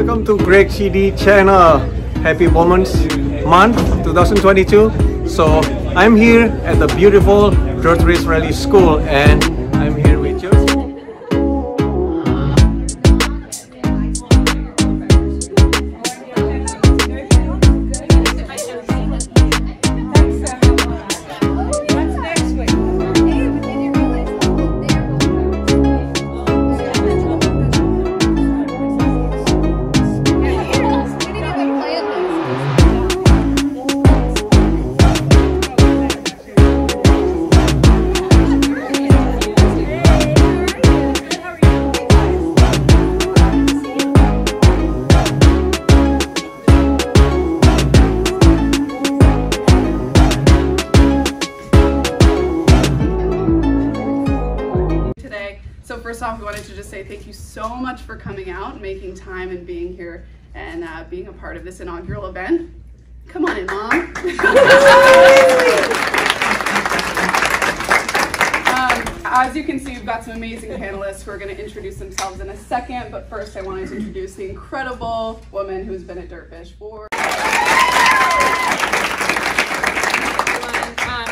welcome to Greg CD channel. Happy Moments Month 2022. So I'm here at the beautiful DirtFish Rally School and I'm here with you. First off, we wanted to just say thank you so much for coming out, making time and being here and being a part of this inaugural event. Come on in, Mom. As you can see, we've got some amazing panelists who are going to introduce themselves in a second, but first I wanted to introduce the incredible woman who's been at DirtFish for...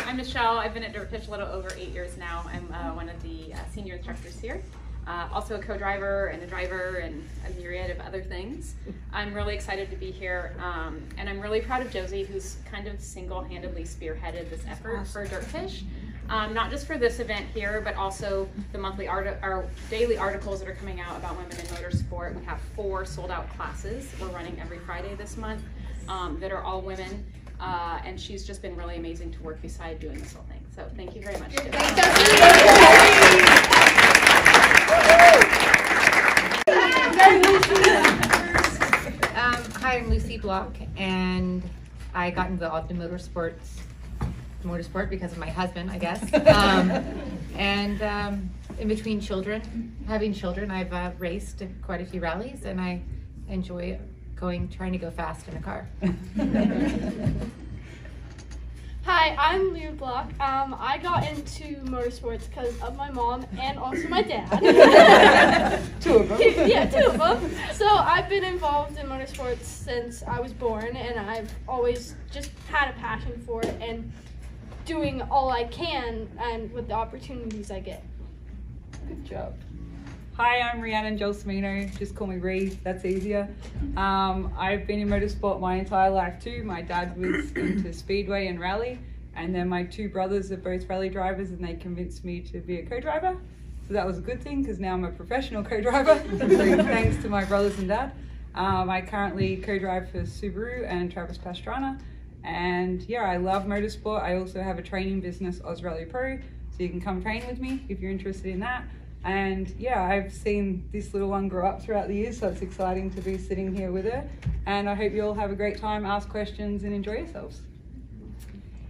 I'm Michelle. I've been at DirtFish a little over 8 years now. I'm one of the senior instructors here. Also a co-driver and a driver and a myriad of other things. I'm really excited to be here, and I'm really proud of Josie, who's kind of single-handedly spearheaded this effort for DirtFish. Not just for this event here, but also the monthly our daily articles that are coming out about women in motorsport. We have 4 sold-out classes we're running every Friday this month that are all women. And she's just been really amazing to work beside doing this whole thing. So thank you very much. Hi, I'm Lucy Block, and I got involved in motorsport because of my husband, I guess. In between having children, I've raced quite a few rallies, and I enjoy trying to go fast in a car. Hi, I'm Leah Block. I got into motorsports because of my mom and also my dad. 2 of them. Yeah, 2 of them. So I've been involved in motorsports since I was born, and I've always just had a passion for it and doing all I can and with the opportunities I get. Good job. Hi, I'm Rhianon Gelsomino, just call me Rhi, that's easier. I've been in motorsport my entire life too. My dad was into speedway and rally, and then my 2 brothers are both rally drivers and they convinced me to be a co-driver. So that was a good thing because now I'm a professional co-driver, so thanks to my brothers and dad. I currently co-drive for Subaru and Travis Pastrana, and yeah, I love motorsport. I also have a training business, Oz Rally Pro, so you can come train with me if you're interested in that. And yeah, I've seen this little one grow up throughout the years, so it's exciting to be sitting here with her. And I hope you all have a great time, ask questions and enjoy yourselves.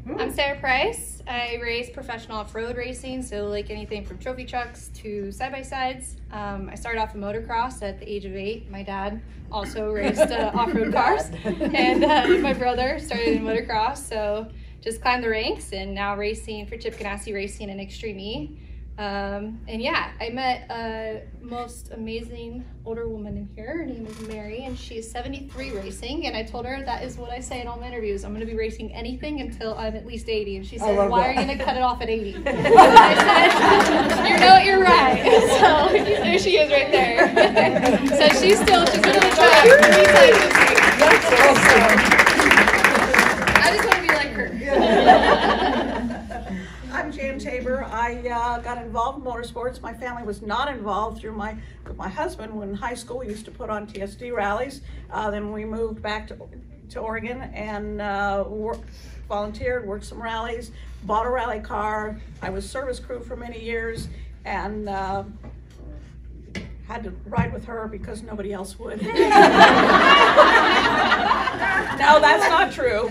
I'm Sara Price. I race professional off-road racing, so like anything from trophy trucks to side-by-sides. I started off in motocross at the age of 8. My dad also raced off-road cars, and my brother started in motocross, so just climbed the ranks and now racing for Ganassi Racing and Extreme E. And yeah, I met a most amazing older woman in here. Her name is Mary, and she's 73 racing, and I told her that is what I say in all my interviews. I'm going to be racing anything until I'm at least 80, and she said, why are you going to cut it off at 80? And I said, you know, you're right. So there she is right there. So she's going to the track. That's awesome. I just want to be like her. I'm Tabor. I got involved in motorsports. My family was not involved with my husband. When in high school we used to put on TSD rallies. Then we moved back to Oregon and volunteered, worked some rallies, bought a rally car. I was service crew for many years and had to ride with her because nobody else would. No, that's not true.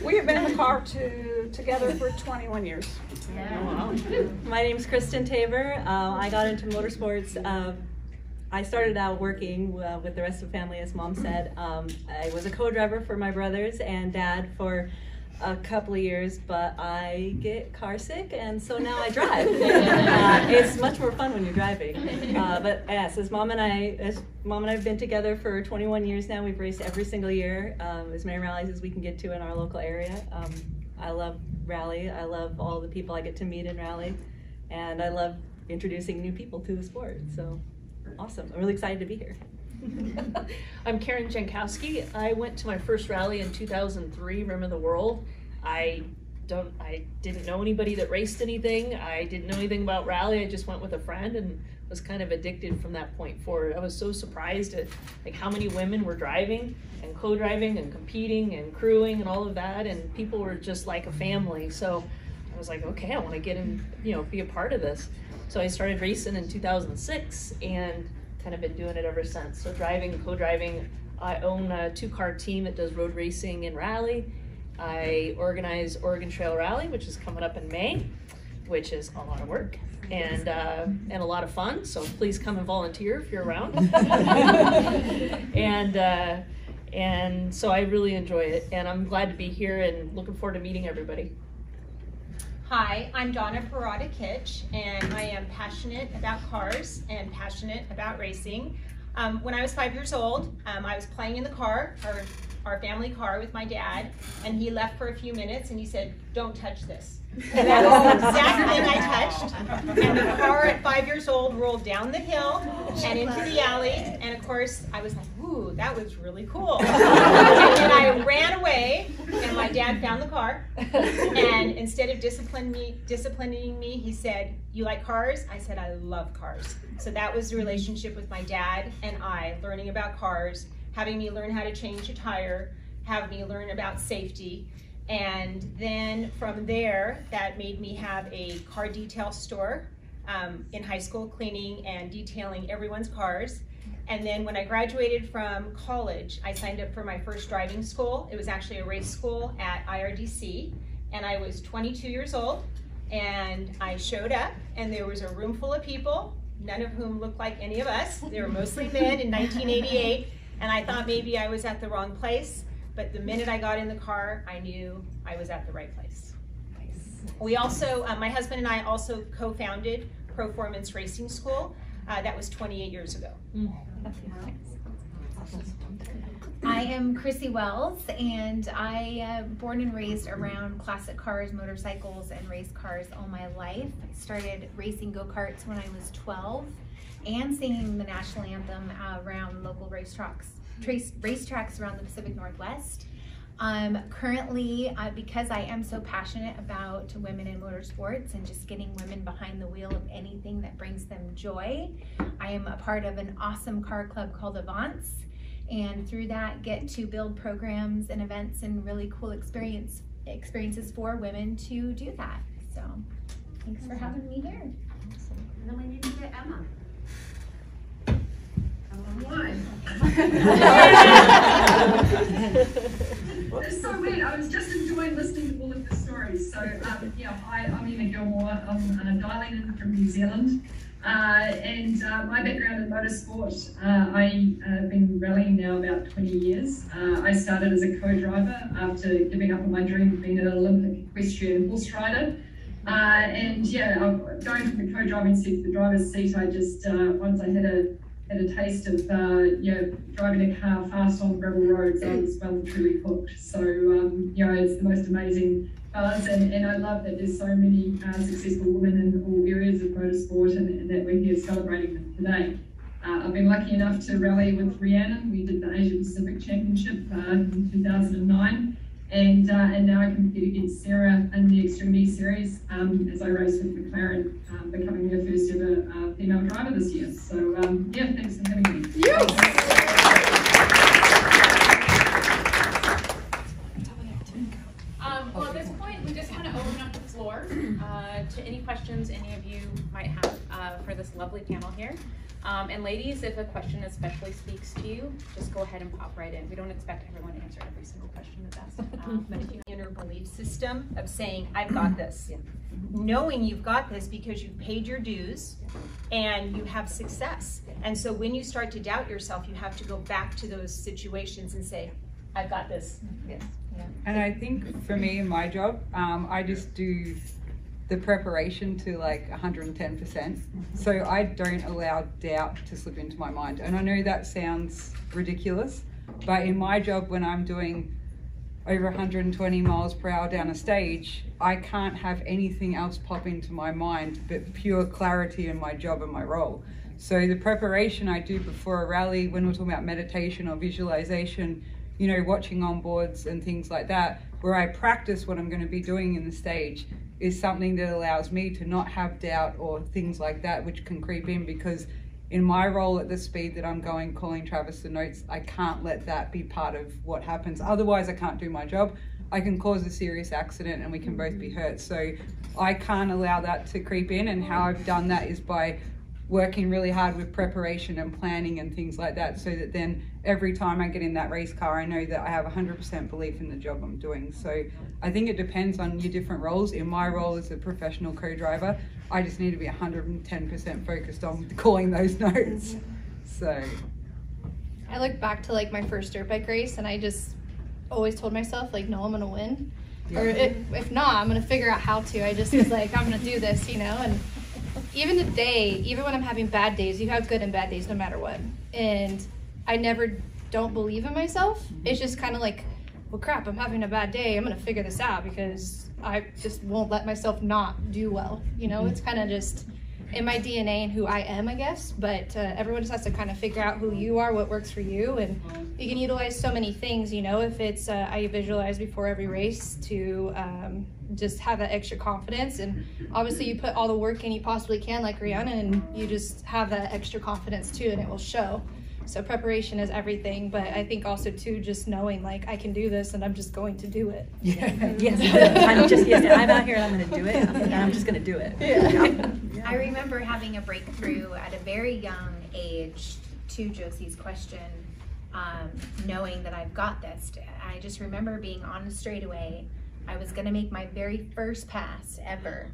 We have been in the car together for 21 years. Yeah. My name's Kristen Tabor. I got into motorsports. I started out working with the rest of the family, as Mom said. I was a co-driver for my brothers and dad for a couple of years, but I get car sick, and so now I drive. It's much more fun when you're driving. But yes, as Mom and I have been together for 21 years now. We've raced every single year, as many rallies as we can get to in our local area. I love rally. I love all the people I get to meet in rally, and I love introducing new people to the sport. So awesome! I'm really excited to be here. I'm Karen Jankowski. I went to my first rally in 2003, Rim of the World. I didn't know anybody that raced anything. I didn't know anything about rally. I just went with a friend and was kind of addicted from that point forward. I was so surprised at like how many women were driving and co-driving and competing and crewing and all of that, and people were just like a family. So I was like, okay, I want to get in, be a part of this. So I started racing in 2006 and kind of been doing it ever since. So driving, co-driving. I own a 2-car team that does road racing and rally. I organize Oregon Trail Rally, which is coming up in May, which is a lot of work and a lot of fun. So please come and volunteer if you're around. and so I really enjoy it, and I'm glad to be here and looking forward to meeting everybody. Hi, I'm Donna, Porada-Kitch, and I am passionate about cars and passionate about racing. When I was 5 years old, I was playing in the car, our family car with my dad, and he left for a few minutes and he said, "Don't touch this." And that was the exact thing I touched. And the car at 5 years old rolled down the hill and into the alley, and of course I was like, "Ooh, that was really cool." And then I ran away, and my dad found the car, and instead of disciplining me, he said, "You like cars?" I said, "I love cars." So that was the relationship with my dad and I, learning about cars, having me learn how to change a tire, having me learn about safety. And then from there, that made me have a car detail store in high school, cleaning and detailing everyone's cars. And then when I graduated from college, I signed up for my first driving school. It was actually a race school at IRDC, and I was 22 years old, and I showed up, and there was a room full of people, none of whom looked like any of us. They were mostly men in 1988, and I thought maybe I was at the wrong place. But the minute I got in the car, I knew I was at the right place. Nice. We also, my husband and I also co-founded ProFormance Racing School. That was 28 years ago. I am Chrissy Wells, and I am born and raised around classic cars, motorcycles, and race cars all my life. I started racing go-karts when I was 12 and singing the national anthem around local racetracks around the Pacific Northwest. Currently, because I am so passionate about women in motorsports and just getting women behind the wheel of anything that brings them joy, I am a part of an awesome car club called Avance, and through that get to build programs and events and really cool experiences for women to do that. So thanks for having me here. And then we need to get Emma. It's so weird. I was just enjoying listening to all of the stories. So, yeah, hi, I'm Emma Gilmore. I'm dialing in from New Zealand. And my background in motorsport, I've been rallying now about 20 years. I started as a co-driver after giving up on my dream of being an Olympic equestrian horse rider. And yeah, going from the co-driving seat to the driver's seat, I just, once I had a taste of driving a car fast on gravel roads, I was well and truly hooked. So it's the most amazing buzz, and I love that there's so many successful women in all areas of motorsport, and that we're here celebrating them today. I've been lucky enough to rally with Rhianon. We did the Asia Pacific Championship in 2009. And now I compete against Sara in the Extremity Series as I race with McLaren, becoming their first ever female driver this year. So yeah, thanks for having me. Well, at this point, we just kind of open up the floor to any questions any of you might have for this lovely panel here. And ladies, if a question especially speaks to you, just go ahead and pop right in. We don't expect everyone to answer every single question that's asked. But if you inner belief system of saying, I've got this, knowing you've got this because you've paid your dues and you have success. And so when you start to doubt yourself, you have to go back to those situations and say, I've got this. Yes. And I think for me in my job, I just do the preparation to like 110%. So I don't allow doubt to slip into my mind. And I know that sounds ridiculous, but in my job, when I'm doing over 120 miles per hour down a stage, I can't have anything else pop into my mind but pure clarity in my job and my role. So the preparation I do before a rally, when we're talking about meditation or visualization, you know, watching onboards and things like that, where I practice what I'm going to be doing in the stage, is something that allows me to not have doubt or things like that which can creep in, because in my role at the speed that I'm going, calling Travis the notes, I can't let that be part of what happens. Otherwise I can't do my job. I can cause a serious accident and we can both be hurt. So I can't allow that to creep in, and how I've done that is by working really hard with preparation and planning and things like that, so that then every time I get in that race car, I know that I have 100% belief in the job I'm doing. So I think it depends on your different roles. In my role as a professional co-driver, I just need to be 110% focused on calling those notes. So I look back to like my first dirt bike race, and I just always told myself like, no, I'm gonna win. Yeah. Or if not, I'm gonna figure out how to. I just was like, I'm gonna do this, you know. And even today, even when I'm having bad days, you have good and bad days no matter what. And I never don't believe in myself. It's just kind of like, well, crap, I'm having a bad day. I'm going to figure this out, because I just won't let myself not do well. You know, it's kind of just in my DNA and who I am, I guess. But everyone just has to kind of figure out who you are, what works for you. And you can utilize so many things, you know, if it's I visualize before every race to just have that extra confidence. And obviously you put all the work in you possibly can, like Rhianon, and you just have that extra confidence too, and it will show. So preparation is everything, but I think also too, just knowing like I can do this and I'm just going to do it. Yeah. I'm out here and I'm going to do it, and I'm just going to do it. Yeah. I remember having a breakthrough at a very young age, to Josie's question, knowing that I've got this. I just remember being on the straightaway. I was going to make my very first pass ever.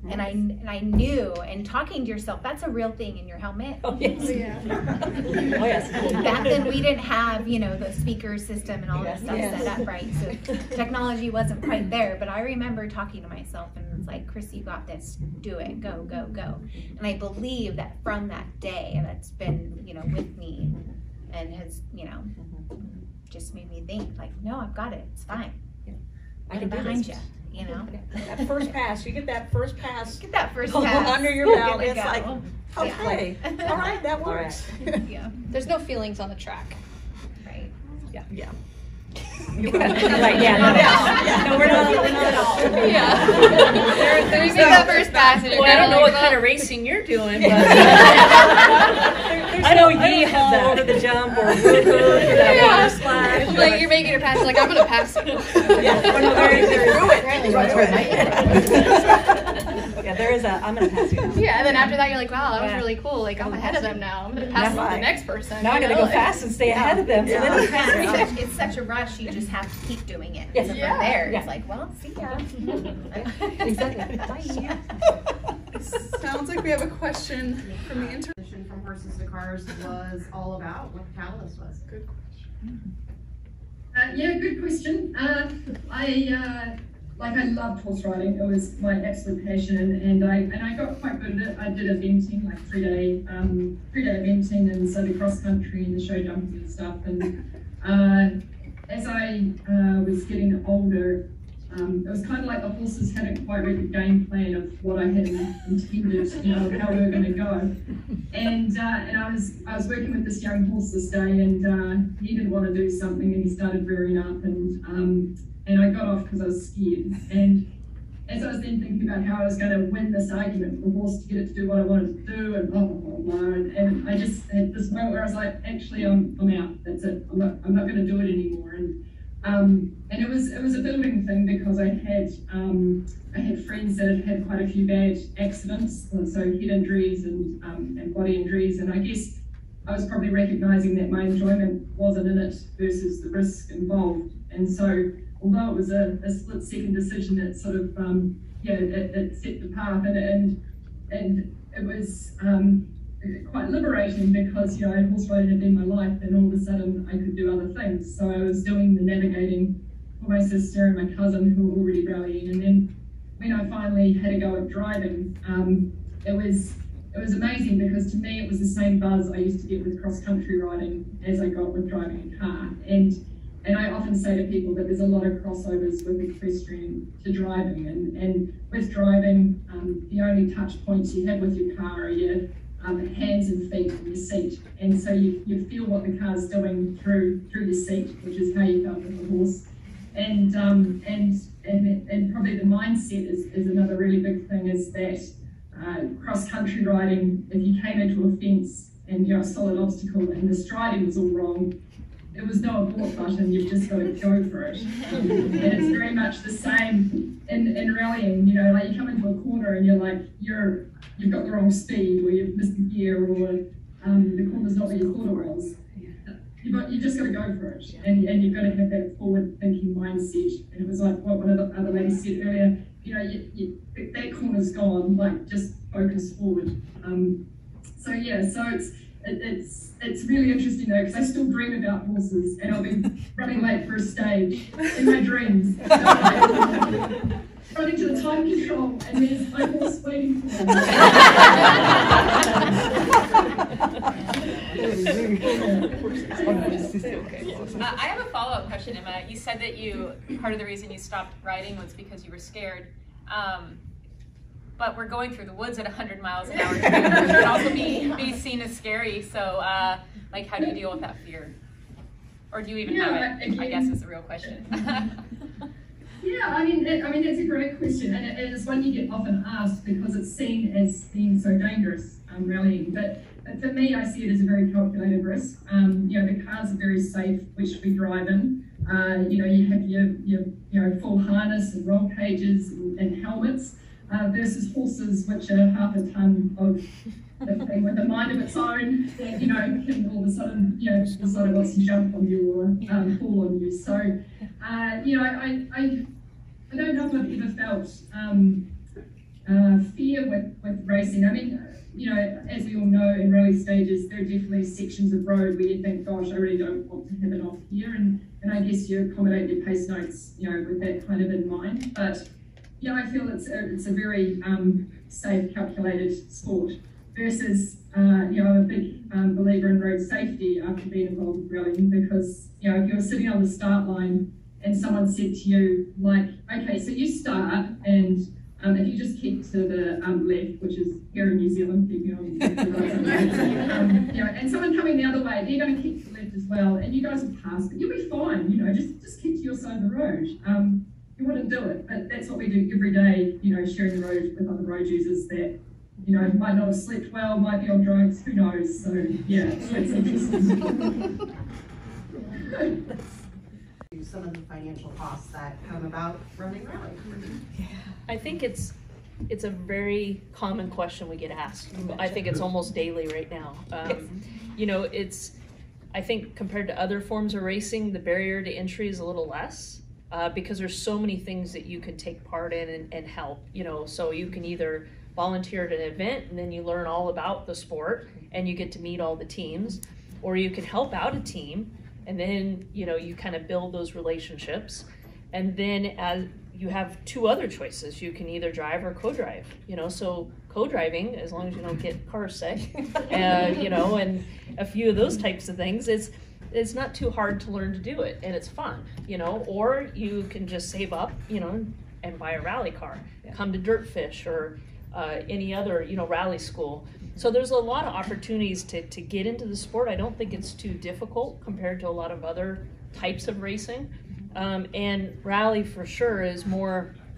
And I knew, and talking to yourself, that's a real thing in your helmet. Oh yes. Yeah. Oh yes. Back then we didn't have, you know, the speaker system and all that stuff set up, right? So technology wasn't quite there, but I remember talking to myself and it's like, Chris, you got this, do it, go, go, go. And I believe that from that day, that's been, you know, with me and has, you know, just made me think like, no, I've got it, it's fine. I can behind you. You know, that first pass, you get that first pass. Get that first pass under your belt. It's like, okay, all right, that works. Yeah, there's no feelings on the track. Right. Yeah. Yeah. Right, no, we're not at all. Yeah. There's that first pass. And well, I don't know what kind of racing you're doing, but I know you have that over the jump or water splash. Like you're making your pass, like I'm gonna pass you. Yeah, there is a, I'm gonna pass you now. Yeah, and then after that you're like, wow, that was really cool. Like I'm ahead of them now. I'm gonna pass the next person. Now I gotta go fast and stay ahead of them. So then pass me. It's such a rush, you just have to keep doing it. Yes. From there, it's like, well, see ya. Exactly. Bye. Sounds like we have a question from the internet. From horses to cars was all about, what the catalyst was. Good question. Yeah, good question. I loved horse riding. It was my absolute passion, and I got quite good at it. I did eventing, like three-day eventing, and so the cross country and the show jumping and stuff. And as I was getting older, it was kind of like the horses hadn't quite read the game plan of what I had intended, you know, how we were going to go. And I was working with this young horse this day, and he didn't want to do something, and he started rearing up, and I got off because I was scared. And as I was then thinking about how I was going to win this argument for the horse to get it to do what I wanted to do, and blah blah blah blah, and I just had this moment where I was like, actually, I'm out. That's it. I'm not going to do it anymore. And it was a building thing, because I had friends that had quite a few bad accidents, so head injuries and body injuries, and I guess I was probably recognising that my enjoyment wasn't in it versus the risk involved. And so, although it was a split-second decision, it sort of it set the path, and it was quite liberating, because, you know, horse riding had been my life, and all of a sudden I could do other things. So I was doing the navigating for my sister and my cousin who were already rallying. And then when I finally had a go at driving, it was amazing, because to me it was the same buzz I used to get with cross-country riding as I got with driving a car. And I often say to people that there's a lot of crossovers with equestrian to driving, and with driving, the only touch points you have with your car are your hands and feet and your seat. And so you feel what the car's doing through the seat, which is how you felt with the horse. And probably the mindset is another really big thing, is that cross-country riding, if you came into a fence and a solid obstacle and the striding was all wrong, there was no abort button, you've just got to go for it. And it's very much the same in rallying, like you come into a corner and you're like, you've got the wrong speed, or you've missed the gear, or the corner's not where you thought it was. You just got to go for it, and you've got to have that forward-thinking mindset. And it was like what one of the other ladies said earlier, that corner's gone, like just focus forward. So it's really interesting though, because I still dream about horses, and I'll be running late for a stage in my dreams. Running to the time control, and there's my horse waiting for me. I have a follow-up question, Emma. You said that part of the reason you stopped riding was because you were scared. But we're going through the woods at 100 miles an hour, which can also be seen as scary. So, like, how do you deal with that fear? Or do you even have it? I guess is the real question. Yeah, I mean, that's a great question, and it's one you get often asked because it's seen as being so dangerous, rallying. But for me, I see it as a very calculated risk. The cars are very safe, which we drive in. You have your full harness and roll cages and helmets, versus horses, which are half a ton of a thing with a mind of its own, that can all of a sudden decide it wants to jump on you or fall on you. So I don't know if I've ever felt fear with racing. I mean, as we all know, in rally stages, there are definitely sections of road where you think, gosh, I really don't want to have it off here, and I guess you accommodate your pace notes, with that kind of in mind. But I feel it's a very safe, calculated sport. Versus, I'm a big believer in road safety after being involved with rallying, because if you're sitting on the start line and someone said to you, like, okay, so you start, and if you just keep to the left, which is here in New Zealand, keeping on and someone coming the other way, they're going to keep to the left as well, and you guys will pass, but you'll be fine, just keep to your side of the road. You wouldn't do it, but that's what we do every day, sharing the road with other road users that, might not have slept well, might be on drugs, who knows, so yeah, it's interesting. Some of the financial costs that come about running rally. I think it's a very common question we get asked. I think it's almost daily right now. I think compared to other forms of racing, the barrier to entry is a little less because there's so many things that you can take part in and help. So you can either volunteer at an event and then you learn all about the sport and you get to meet all the teams, or you can help out a team and then you kind of build those relationships, and then as you have two other choices, you can either drive or co-drive. So co-driving, as long as you don't get car sick, and a few of those types of things, it's not too hard to learn to do it, and it's fun. Or you can just save up, and buy a rally car, come to DirtFish or any other rally school. So there's a lot of opportunities to get into the sport. I don't think it's too difficult compared to a lot of other types of racing. And rally for sure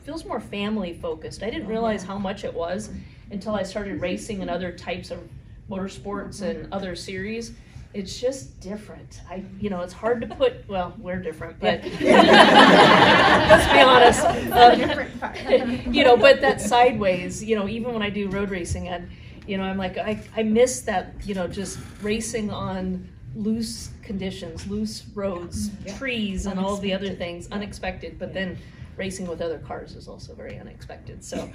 feels more family focused. I didn't realize how much it was until I started racing in other types of motorsports and other series. It's just different. It's hard to put, well, we're different, but let's be honest. But that sideways, even when I do road racing, and I'm like, I miss that, just racing on loose conditions, loose roads, trees, and all the other things, unexpected. But then racing with other cars is also very unexpected. So,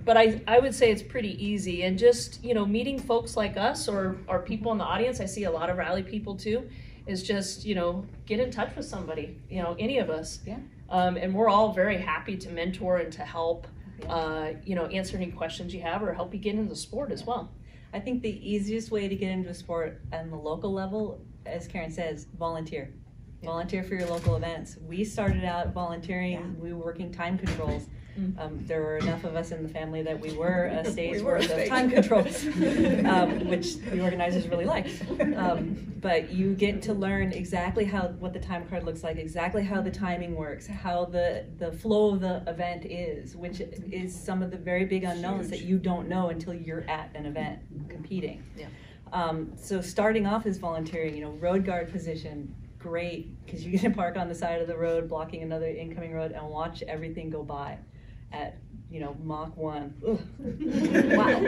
but I would say it's pretty easy, and just meeting folks like us or people in the audience. I see a lot of rally people too. is just, you know, get in touch with somebody, you know, any of us. Yeah. And we're all very happy to mentor and to help, you know, answer any questions you have or help you get into the sport as well. I think the easiest way to get into a sport on the local level, as Karen says, volunteer. Yeah. Volunteer for your local events. We started out volunteering, we were working time controls. There were enough of us in the family that we were a stage worth of time controls, which the organizers really liked. But you get to learn exactly what the time card looks like, exactly how the timing works, how the flow of the event is, which is some of the very big unknowns that you don't know until you're at an event competing. Yeah. So starting off as volunteering, you know, road guard position, great, because you get to park on the side of the road blocking another incoming road and watch everything go by at, you know, Mach 1. Wow.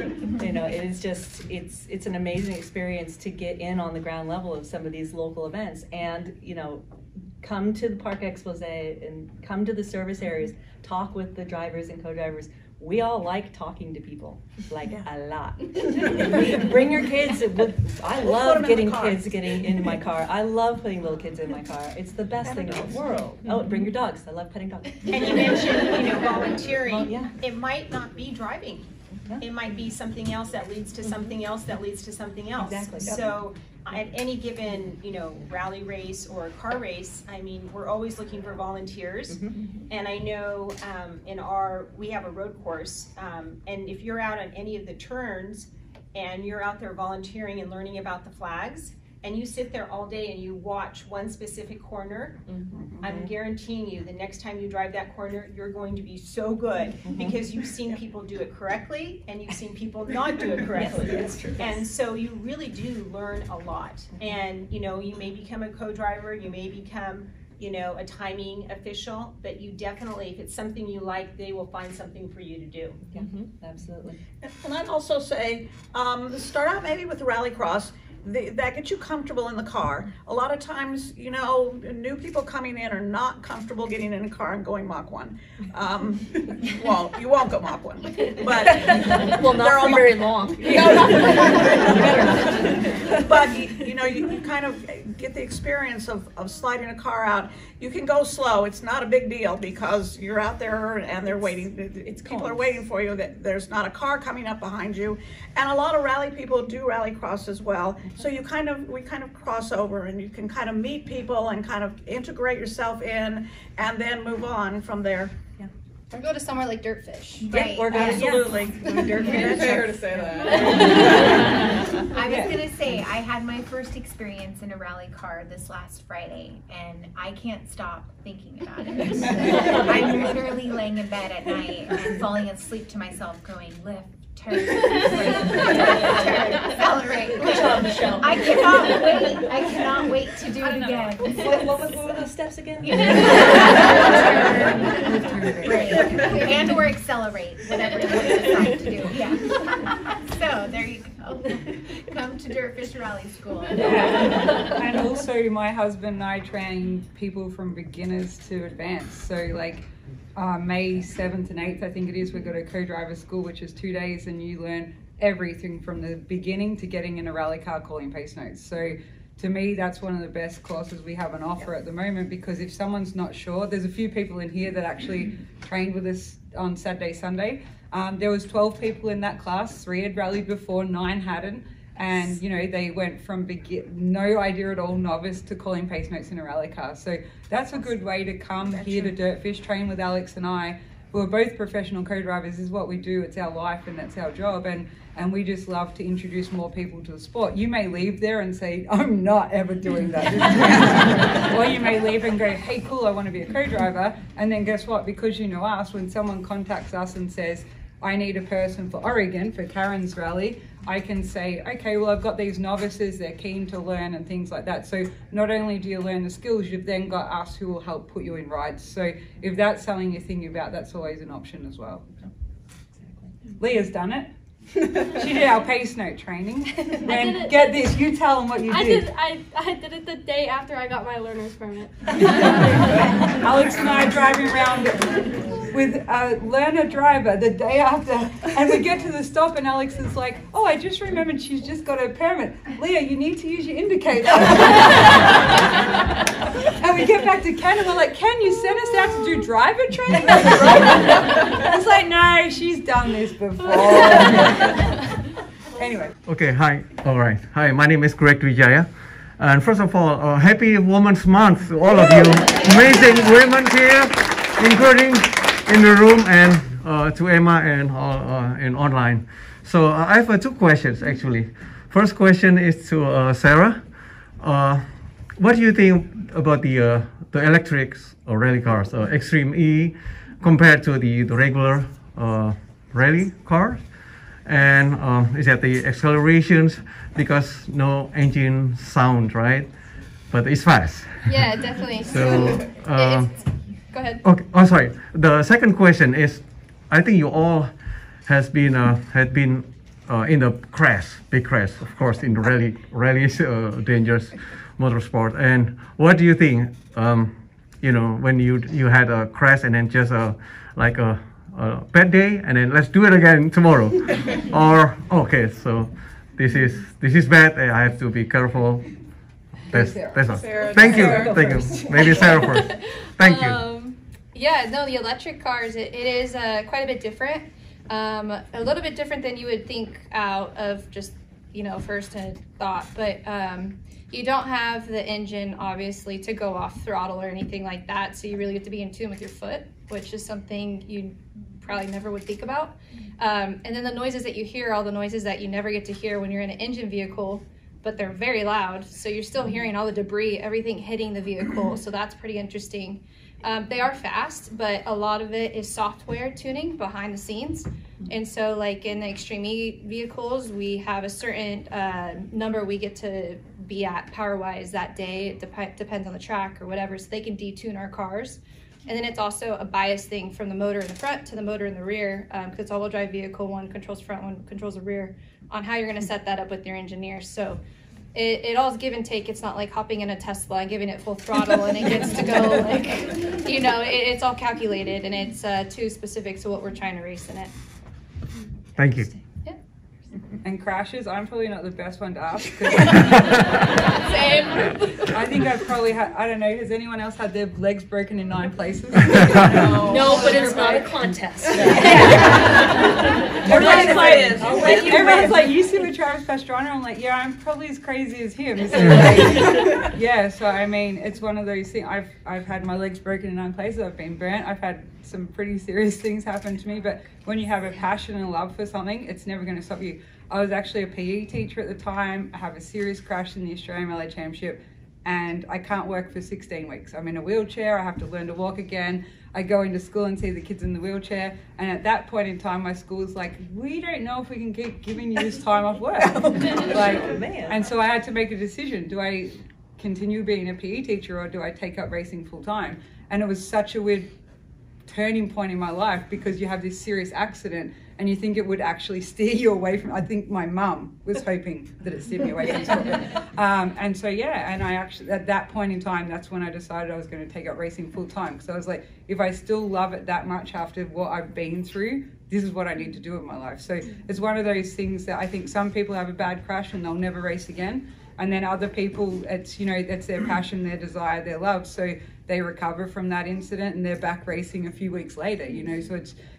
You know, it is just, it's an amazing experience to get in on the ground level of some of these local events and, you know, come to the Park Expose and come to the service areas, talk with the drivers and co-drivers. We all like talking to people, like a lot. Bring your kids. I love getting kids getting into my car. I love putting little kids in my car. It's the best thing in the world. Oh, bring your dogs. I love petting dogs. And you mentioned, you know, volunteering. It might not be driving. It might be something else that leads to something else that leads to something else. Exactly. So at any given, you know, rally race or car race, I mean, we're always looking for volunteers. And I know we have a road course, and if you're out on any of the turns and you're out there volunteering and learning about the flags, and you sit there all day and you watch one specific corner, I'm guaranteeing you the next time you drive that corner, you're going to be so good because you've seen people do it correctly and you've seen people not do it correctly. Yes, that's true. And so you really do learn a lot. And you know, you may become a co-driver, you may become, you know, a timing official, but you definitely, if it's something you like, they will find something for you to do. Yeah, absolutely. And I'd also say, start out maybe with the rallycross. That gets you comfortable in the car. A lot of times, you know, new people coming in are not comfortable getting in a car and going Mach 1. Well, you won't go Mach 1, but well, not for very long. But you know, you kind of get the experience of sliding a car out. You can go slow. It's not a big deal because you're out there and they're waiting. People are waiting for you. There's not a car coming up behind you, and a lot of rally people do rallycross as well. So we kind of cross over, and you can kind of meet people and kind of integrate yourself in, and then move on from there. Yeah. Or go to somewhere like DirtFish. Right. Or absolutely. DirtFish. Fair to say that. I was gonna say I had my first experience in a rally car this last Friday, and I can't stop thinking about it. I'm literally laying in bed at night and falling asleep to myself, going lift. Turn, accelerate. I cannot wait to do it again. What were those steps again? And or accelerate, whatever you decide to do. Yeah. So there you go. Come to DirtFish Rally School. And also my husband and I train people from beginners to advanced. So like May 7th and 8th, I think it is, we've got a co-driver school, which is 2 days, and you learn everything from the beginning to getting in a rally car calling pace notes. So to me, that's one of the best courses we have on offer at the moment, because if someone's not sure, there's a few people in here that actually trained with us on Saturday, Sunday. There was 12 people in that class, 3 had rallied before, 9 hadn't. And, you know, they went from no idea at all, novice, to calling pace notes in a rally car. So that's a good way to come here to DirtFish, train with Alex and I. We're both professional co-drivers. This is what we do. It's our life and that's our job. And we just love to introduce more people to the sport. You may leave there and say, I'm not ever doing that. Or you may leave and go, hey, cool, I want to be a co-driver. And then guess what? Because you know us, when someone contacts us and says, I need a person for Oregon, for Karen's rally, I can say, okay, well, I've got these novices, they're keen to learn and things like that. So not only do you learn the skills, you've then got us who will help put you in rides. So if that's something you're thinking about, that's always an option as well. Leah's done it. She did our pace note training. And get this, you tell them what you did. I did it the day after I got my learner's permit. Alex and I are driving around with a learner driver the day after, and we get to the stop and Alex is like, oh, I just remembered she's just got her permit. Leah, you need to use your indicator. And we get back to Ken and we're like, Ken, you sent us out to do driver training on the road? It's like, no, she's done this before. Anyway. Okay, hi. All right. Hi, my name is Greg Vijaya. And first of all, happy Women's Month to all of you. Amazing women here, including in the room, and to Emma and online. So I have 2 questions actually. First question is to Sara. What do you think about the electrics or rally cars, Extreme E, compared to the regular rally cars? And is that the accelerations, because no engine sound, right? But it's fast. Yeah, definitely. So, go ahead. Okay. Oh, sorry. The second question is, I think you all had been in the big crash, of course, in the rally is dangerous motorsport. And what do you think? You know, when you had a crash and then just like a bad day, and then let's do it again tomorrow, or okay, so this is bad. I have to be careful. That's all. Thank you. Maybe Sara first. Thank you. Yeah, no, the electric cars, it is quite a bit different. A little bit different than you would think out of just, first thought, but you don't have the engine, obviously, to go off throttle or anything like that, so you really have to be in tune with your foot, which is something you probably never would think about. And then the noises that you hear, all the noises that you never get to hear when you're in an engine vehicle, but they're very loud, so you're still hearing all the debris, everything hitting the vehicle, so that's pretty interesting. They are fast, but a lot of it is software tuning behind the scenes. And so like in the Extreme E vehicles, we have a certain number we get to be at power-wise that day. It depends on the track or whatever, so they can detune our cars. And then it's also a bias thing from the motor in the front to the motor in the rear, because it's all-wheel drive vehicle, one controls front, one controls the rear, on how you're gonna set that up with your engineers. So it all is give and take. It's not like hopping in a Tesla and giving it full throttle and it gets to go like, it's all calculated, and it's too specific to what we're trying to race in it. Thank you. Yeah. And crashes, I'm probably not the best one to ask. Same. I think I've probably had, I don't know, has anyone else had their legs broken in 9 places? No, but it's not a contest. Everyone's like, you see with Travis Pastrana? I'm like, yeah, I'm probably as crazy as him. So like, yeah, so I mean, it's one of those things. I've had my legs broken in 9 places. I've been burnt. I've had some pretty serious things happen to me. But when you have a passion and love for something, it's never going to stop you. I was actually a PE teacher at the time. I have a serious crash in the Australian Rally Championship, and I can't work for 16 weeks. I'm in a wheelchair. I have to learn to walk again. I go into school and see the kids in the wheelchair, and at that point in time, my school is like, we don't know if we can keep giving you this time off work. And so I had to make a decision. Do I continue being a PE teacher, or do I take up racing full time? And it was such a weird turning point in my life, because you have this serious accident and you think it would actually steer you away from, I think my mum was hoping that it steered me away from sport. And so, yeah, and I actually, at that point in time, that's when I decided I was going to take up racing full time. Because I was like, if I still love it that much after what I've been through, this is what I need to do in my life. So it's one of those things that I think some people have a bad crash and they'll never race again. And then other people, it's, it's their passion, their desire, their love. So they recover from that incident and they're back racing a few weeks later, So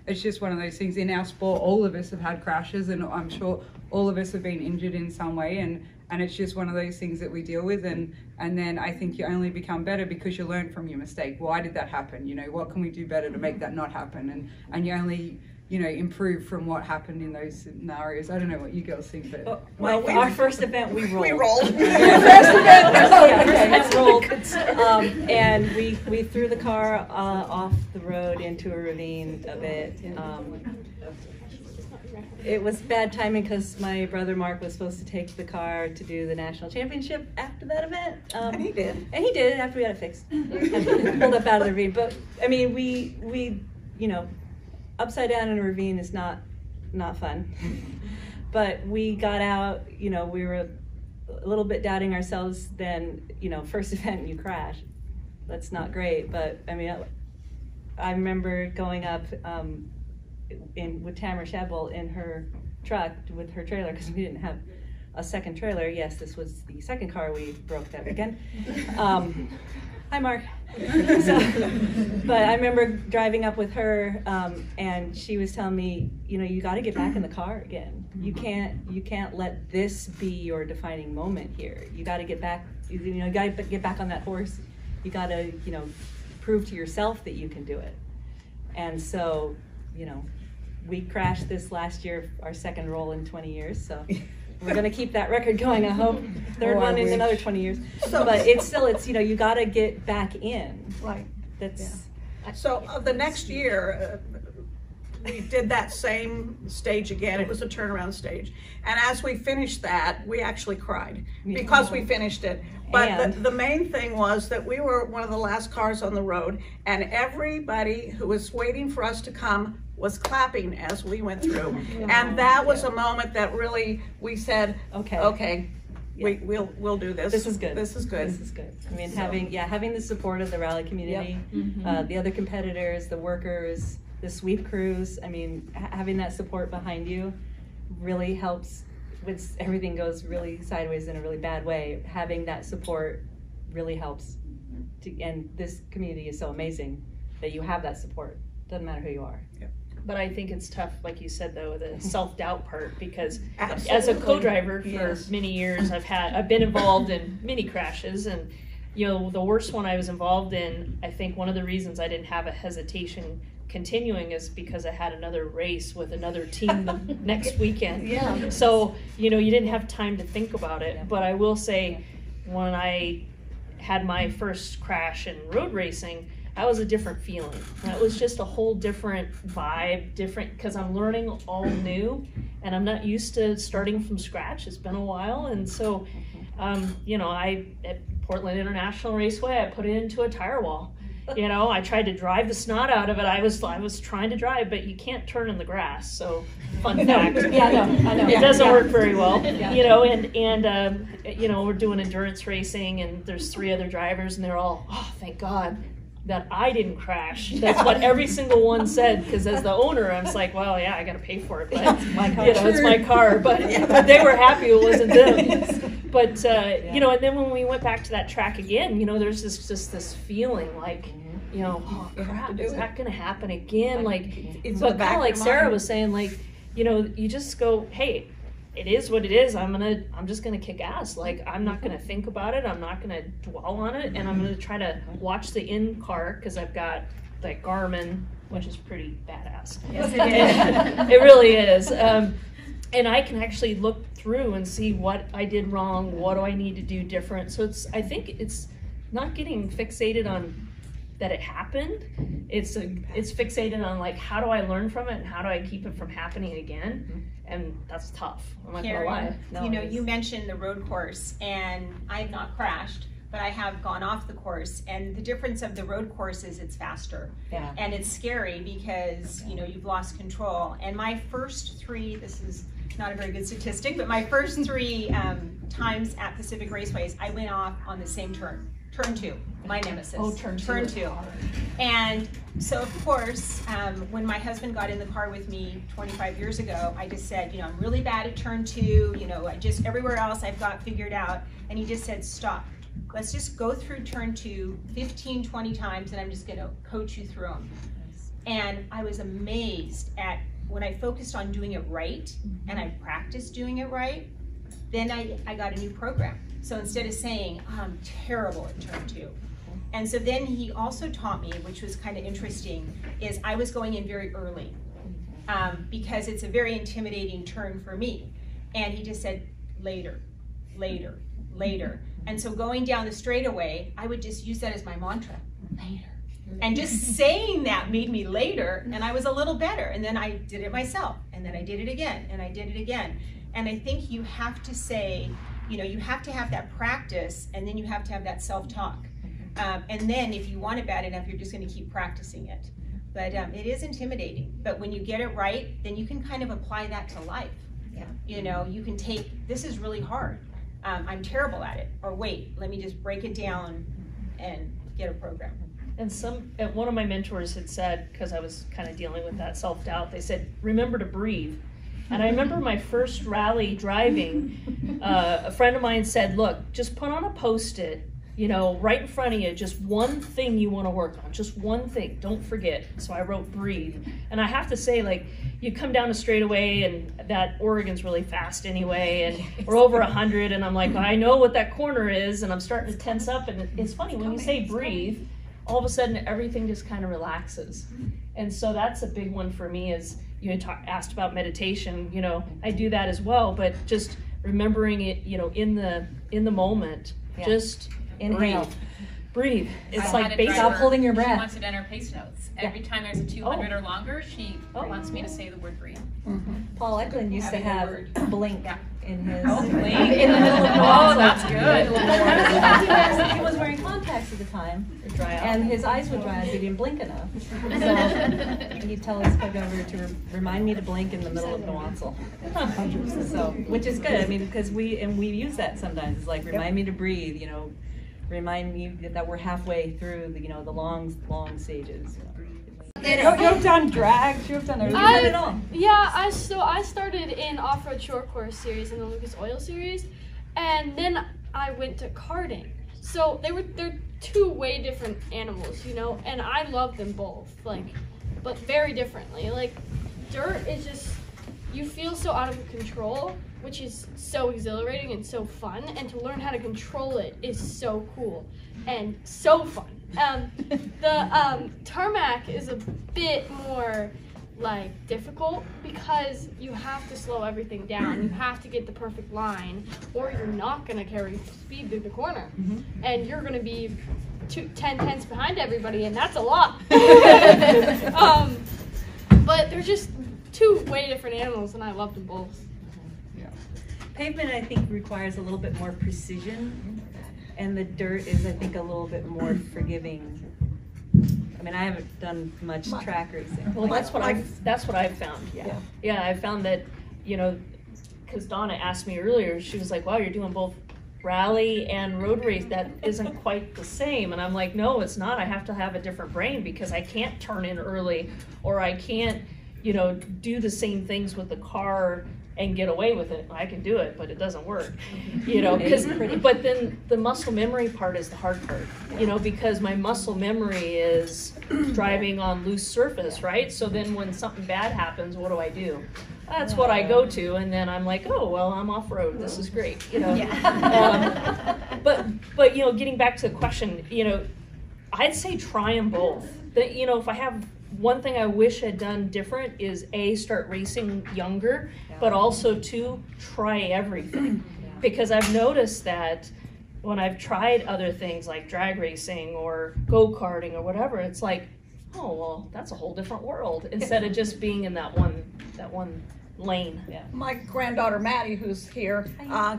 it's just one of those things. In our sport, all of us have had crashes, and I'm sure all of us have been injured in some way. And it's just one of those things that we deal with. And then I think you only become better because you learn from your mistake. Why did that happen? What can we do better to make that not happen? And you only improve from what happened in those scenarios. I don't know what you girls think, but well, our first event we rolled. We rolled. First event rolled, and we threw the car off the road into a ravine a bit. It was bad timing because my brother Mark was supposed to take the car to do the national championship after that event. And he did. And he did after we had it fixed. Pulled up out of the ravine. But I mean, we upside down in a ravine is not fun. But we got out, we were a little bit doubting ourselves then, first event you crash. That's not great, but I mean, I remember going up with Tamara Shadwell in her truck with her trailer, because we didn't have a second trailer. Yes, this was the second car we broke that weekend. Hi, Mark. But I remember driving up with her, and she was telling me, you know, you got to get back in the car again. You can't let this be your defining moment here. You got to get back. You know, you got to get back on that horse. You got to, you know, prove to yourself that you can do it. And so, you know, we crashed this last year, our second roll in 20 years. So. We're going to keep that record going, I hope. Third one in another 20 years. But it's you know, you got to get back in. Right. That's. Yeah. So the next year, we did that same stage again. It was a turnaround stage. And as we finished that, we actually cried because we finished it. But the main thing was that we were one of the last cars on the road, and everybody who was waiting for us to come was clapping as we went through. And that was a moment that really, we said, okay, we'll do this. This is good. This is good. This is good. I mean, having the support of the rally community, the other competitors, the workers, the sweep crews, I mean, having that support behind you really helps when everything goes really sideways in a really bad way. Having that support really helps. And this community is so amazing that you have that support. Doesn't matter who you are. But I think it's tough, like you said, though, the self-doubt part, because as a co-driver for many years, I've been involved in many crashes, and you know, the worst one I was involved in, I think one of the reasons I didn't have a hesitation continuing is because I had another race with another team the next weekend. So, you know, you didn't have time to think about it. But I will say, when I had my first crash in road racing, that was a different feeling. That was just a whole different vibe, because I'm learning all new, and I'm not used to starting from scratch. It's been a while, and so, you know, at Portland International Raceway, I put it into a tire wall. You know, I tried to drive the snot out of it. I was trying to drive, but you can't turn in the grass. So, fun fact. I know. It doesn't work very well. You know, and you know, we're doing endurance racing, and there's 3 other drivers, and they're all, oh, thank God that I didn't crash. That's what every single one said, because as the owner, I was like, well, yeah, I got to pay for it, but you know, it's my car. But they were happy it wasn't them. But you know, and then when we went back to that track again, you know, there's this feeling like, you know, oh crap, is that going to happen again? Like, but kind of like Sara was saying, like, you know, you just go, hey, it is what it is. I'm just gonna kick ass. Like, I'm not gonna think about it. I'm not gonna dwell on it, and I'm gonna try to watch the in car, because I've got that Garmin, which is pretty badass. Yes, it is. It really is. And I can actually look through and see what I did wrong. What do I need to do different? So I think it's not getting fixated on that it happened. It's fixated on, like, how do I learn from it and how do I keep it from happening again? And that's tough. I'm not gonna lie. You know, you mentioned the road course, and I have not crashed, but I have gone off the course. And the difference of the road course is it's faster. And it's scary because, you know, you've lost control. And my first 3, this is not a very good statistic, but my first 3 times at Pacific Raceways, I went off on the same turn. Turn 2, my nemesis. Oh, turn 2. And so, of course, when my husband got in the car with me 25 years ago, I just said, you know, I'm really bad at turn 2. You know, everywhere else I've got figured out. And he just said, stop. Let's just go through turn 2 15, 20 times, and I'm just going to coach you through them. And I was amazed at when I focused on doing it right, and I practiced doing it right, then I got a new program. So instead of saying, oh, I'm terrible at turn 2. And so then he also taught me, which was kind of interesting, is I was going in very early because it's a very intimidating turn for me. And he just said, later, later, later. And so going down the straightaway, I would just use that as my mantra, later. And just saying that made me later, and I was a little better. And then I did it myself, and then I did it again, and I did it again. And I think you have to say, you know, you have to have that practice, and then you have to have that self-talk. And then if you want it bad enough, you're just going to keep practicing it. But it is intimidating. But when you get it right, then you can kind of apply that to life. You know, you can take, this is really hard. I'm terrible at it. Or wait, let me just break it down and get a program. And one of my mentors had said, because I was kind of dealing with that self-doubt, they said, remember to breathe. And I remember my first rally driving, a friend of mine said, look, just put on a Post-it, you know, right in front of you, just one thing you want to work on, just one thing, don't forget. So I wrote breathe. And I have to say, like, you come down a straightaway, and that Oregon's really fast anyway, and we're over 100, and I'm like, well, I know what that corner is, and I'm starting to tense up. And it's funny, when you say breathe, all of a sudden everything just kind of relaxes. And so that's a big one for me. Is you asked about meditation, you know, I do that as well, but just remembering it, you know, in the moment, just inhale. Breathe. It's I like had a basic. driver, Stop holding your breath. She wants it in her pace notes. Every time there's a 200 or longer, she wants me to say the word breathe. Paul Eklund used to have blink in his blink. in the middle of the wall. Oh, that's good. He was wearing contacts at the time, and his eyes would dry out. He didn't blink enough. So he'd tell his co-driver to remind me to blink in the middle of the Wansel. So, which is good. I mean, because we use that sometimes. It's like remind me to breathe. You know, remind me that we're halfway through the the long stages. You've done drags, you've done everything. It all. Yeah, I started in off-road short course series and the Lucas Oil series, and then I went to karting. So they're two way different animals, you know, and I love them both, like, but very differently. Like, dirt is just, you feel so out of control, which is so exhilarating and so fun, and to learn how to control it is so cool and so fun. The tarmac is a bit more like difficult because you have to slow everything down. You have to get the perfect line, or you're not going to carry speed through the corner, and you're going to be 10 tenths behind everybody, and that's a lot. But they're just two way different animals, and I love them both. Pavement, I think, requires a little bit more precision, and the dirt is, I think, a little bit more forgiving. I mean, I haven't done much track racing. Well, that's what I've found. Yeah, I found that, you know, because Donna asked me earlier, she was like, wow, you're doing both rally and road race. That isn't quite the same. And I'm like, no, it's not. I have to have a different brain because I can't turn in early, or I can't, you know, do the same things with the car and get away with it. I can do it, but it doesn't work, you know, but then the muscle memory part is the hard part, you know, because my muscle memory is driving on loose surface, right? So then when something bad happens, what do? That's what I go to, and then I'm like, oh, well, I'm off-road, this is great, you know. But you know, getting back to the question, you know, I'd say try them both. That, you know, if I have one thing I wish I'd done different is A, start racing younger, but also 2, try everything. Because I've noticed that when I've tried other things like drag racing or go-karting or whatever, it's like, oh, well, that's a whole different world, instead of just being in that one lane. My granddaughter Maddie, who's here,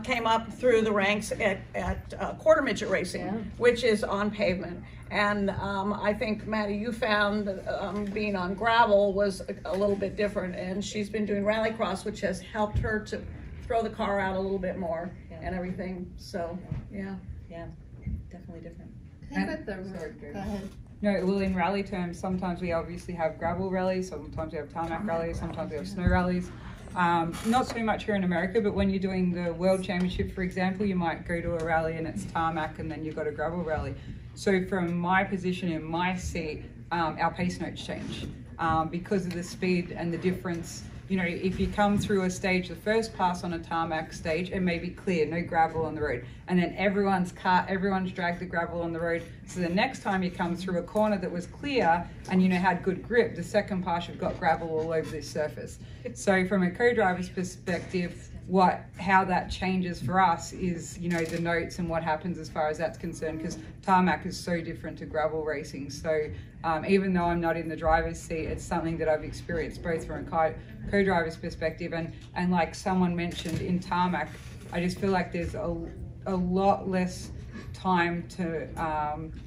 came up through the ranks at quarter midget racing, which is on pavement. And I think, Maddie, you found being on gravel was a little bit different, and she's been doing rallycross, which has helped her to throw the car out a little bit more and everything. So, yeah, definitely different. Go ahead. No, well, in rally terms, sometimes we obviously have gravel rallies, sometimes we have tarmac rallies, sometimes we have snow rallies. Not so much here in America, but when you're doing the World Championship, for example, you might go to a rally and it's tarmac, and then you've got a gravel rally. So from my position in my seat, our pace notes change because of the speed and the difference. You know, if you come through a stage, the first pass on a tarmac stage, it may be clear, no gravel on the road. And then everyone's dragged the gravel on the road. So the next time you come through a corner that was clear and you know had good grip, the second pass you've got gravel all over this surface. So from a co-driver's perspective, how that changes for us is, you know, the notes and what happens as far as that's concerned, because tarmac is so different to gravel racing. So even though I'm not in the driver's seat, it's something that I've experienced both from a co-driver's perspective and like someone mentioned in tarmac, I just feel like there's a lot less time to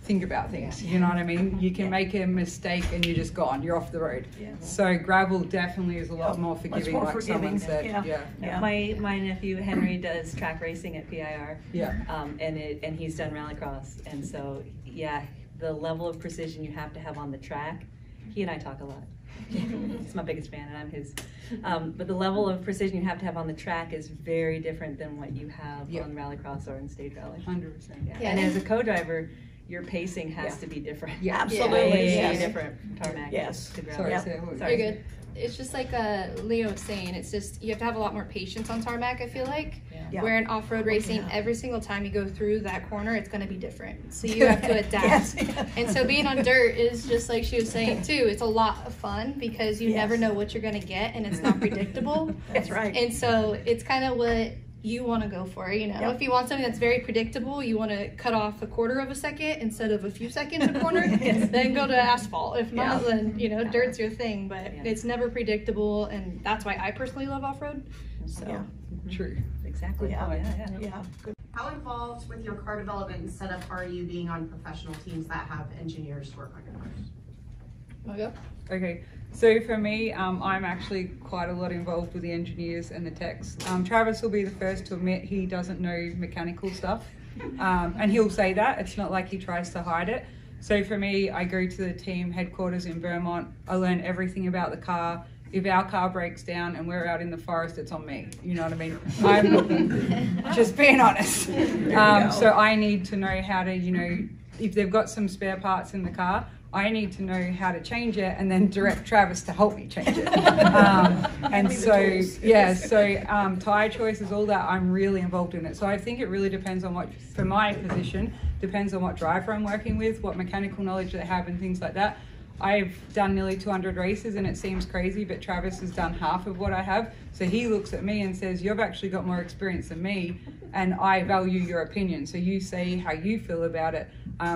think about things, you know what I mean? You can make a mistake and you're just gone, you're off the road. So gravel definitely is a lot more forgiving, like someone said. My nephew Henry does track racing at PIR, and he's done rallycross, and so the level of precision you have to have on the track. He and I talk a lot. He's my biggest fan, and I'm his. But the level of precision you have to have on the track is very different than what you have on rallycross or in stage rally. 100%. Yeah. And as a co-driver, your pacing has to be different. Yeah, absolutely. Way different tarmac. Yes. To Sorry, You're good. It's just like Leo was saying, it's just, you have to have a lot more patience on tarmac, I feel like. Yeah. Where in off-road racing, every single time you go through that corner, it's going to be different. So you have to adapt. And so being on dirt is just like she was saying too, it's a lot of fun because you never know what you're going to get and it's not predictable. That's right. And so it's kind of what you want to go for, you know. If you want something that's very predictable, you want to cut off 1/4 of a second instead of a few seconds a corner, then go to asphalt. If not, then, you know, dirt's your thing, but it's never predictable, and that's why I personally love off-road. So True. Exactly. Yeah. How involved with your car development and setup are you being on professional teams that have engineers work on your cars? Want to go? Okay, so for me, I'm actually quite a lot involved with the engineers and the techs. Travis will be the first to admit he doesn't know mechanical stuff, and he'll say that. It's not like he tries to hide it. So for me, I go to the team headquarters in Vermont. I learn everything about the car. If our car breaks down and we're out in the forest, it's on me. You know what I mean? I'm just being honest. So I need to know how to, you know, if they've got some spare parts in the car, I need to know how to change it and then direct Travis to help me change it. And so, tire choices, all that, I'm really involved in it. So I think it really depends on what, for my position, depends on what driver I'm working with, what mechanical knowledge they have and things like that. I've done nearly 200 races and it seems crazy, but Travis has done half of what I have. So he looks at me and says, you've actually got more experience than me and I value your opinion. So you say how you feel about it.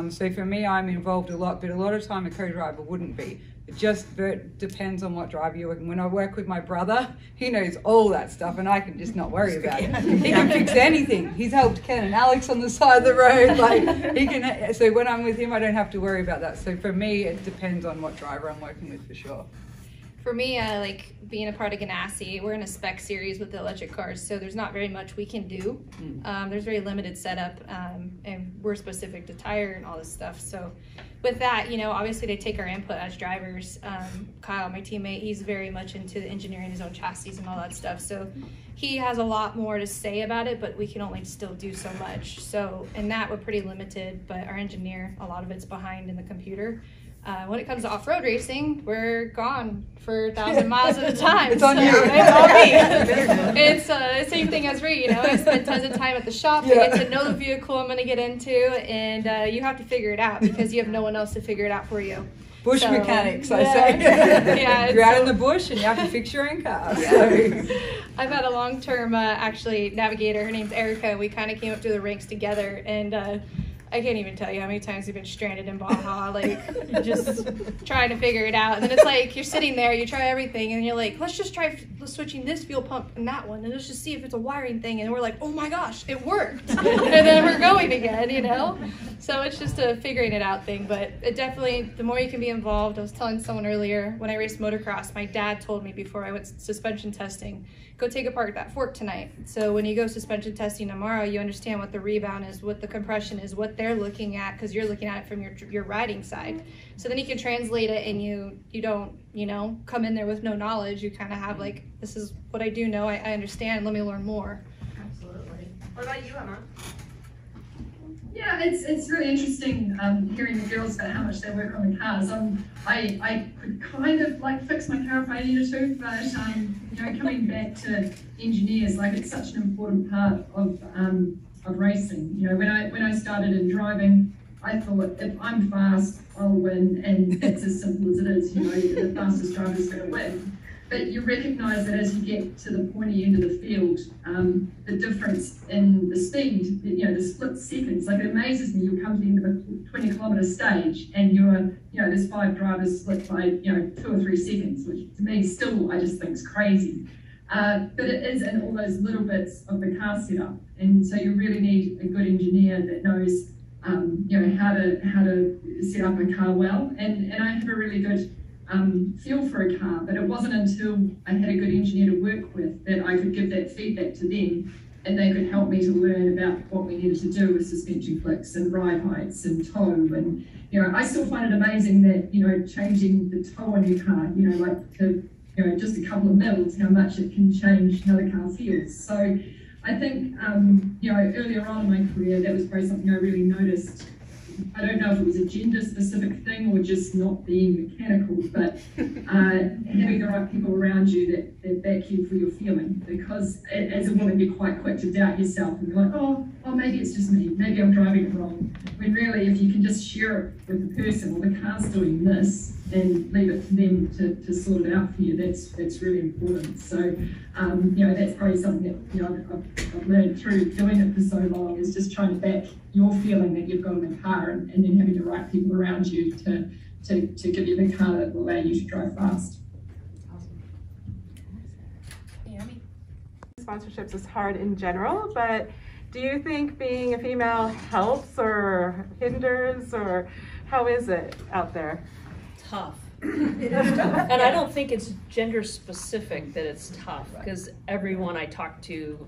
So for me, I'm involved a lot, but a lot of time a co-driver wouldn't be. It just depends on what driver you're working. When I work with my brother, he knows all that stuff and I can just not worry about it. He can fix anything. He's helped Ken and Alex on the side of the road. Like he can. So when I'm with him, I don't have to worry about that. So for me, it depends on what driver I'm working with for sure. For me, like being a part of Ganassi, we're in a spec series with the electric cars, so there's not very much we can do. There's very limited setup, and we're specific to tire and all this stuff. So with that, you know, obviously they take our input as drivers. Kyle, my teammate, he's very much into the engineering his own chassis and all that stuff. So he has a lot more to say about it, but we can only still do so much. So in that, we're pretty limited, but our engineer, a lot of it's behind in the computer. When it comes to off-road racing, we're gone for 1,000 miles at a time. It's on you. It's on me. It's the same thing as Rhea, you know. I spend tons of time at the shop. I get to know the vehicle I'm going to get into, and you have to figure it out because you have no one else to figure it out for you. Bush mechanics, I say. You're out in the bush and you have to fix your own car. So. I've had a long-term, actually, navigator. Her name's Erica. We kind of came up through the ranks together, and I can't even tell you how many times we've been stranded in Baja, like just trying to figure it out. And then it's like you're sitting there, you try everything, and you're like, let's just try switching this fuel pump and that one, and let's just see if it's a wiring thing. And we're like, oh my gosh, it worked. And then we're going again, you know? So it's just a figuring it out thing. But it definitely, the more you can be involved, I was telling someone earlier, when I raced motocross, my dad told me before I went suspension testing, go take apart that fork tonight. So when you go suspension testing tomorrow, you understand what the rebound is, what the compression is, what they're looking at, because you're looking at it from your riding side. So then you can translate it, and you don't, you know, come in there with no knowledge. You kind of have like, this is what I do know, I understand, let me learn more. Absolutely. What about you, Emma? Yeah, it's really interesting hearing the girls about how much they work on the cars. I could kind of like fix my car if I needed to, but you know, coming back to engineers, like it's such an important part of racing. You know, when I started in driving, I thought if I'm fast, I'll win, and it's as simple as it is. You know, the fastest driver's going to win. But you recognise that as you get to the pointy end of the field, the difference in the speed, you know, the split seconds, like it amazes me. You come to the end of a 20-kilometre stage and you know, there's 5 drivers split by, you know, 2 or 3 seconds, which to me still I just think is crazy. But it is in all those little bits of the car setup. And so you really need a good engineer that knows, you know, how to set up a car well. And I have a really good feel for a car, but it wasn't until I had a good engineer to work with that I could give that feedback to them and they could help me to learn about what we needed to do with suspension flicks and ride heights and tow. And, you know, I still find it amazing that, you know, changing the tow on your car, you know, like to, you know, just a couple of mils, how much it can change how the car feels. So I think, you know, earlier on in my career, that was probably something I really noticed. I don't know if it was a gender specific thing or just not being mechanical, but having the right people around you that back you for your feeling, because as a woman you're quite quick to doubt yourself and be like, oh maybe it's just me, maybe I'm driving it wrong, when really if you can just share it with the person, well, the car's doing this, and leave it for them to sort it out for you, that's really important. So you know, that's probably something that, you know, I've learned through doing it for so long, is just trying to back your feeling that you've got in the car, and then having the right people around you to give you the car that will allow you to drive fast. Sponsorships is hard in general, but do you think being a female helps or hinders, or how is it out there? Tough. It is tough. And I don't think it's gender specific that it's tough, because everyone I talk to,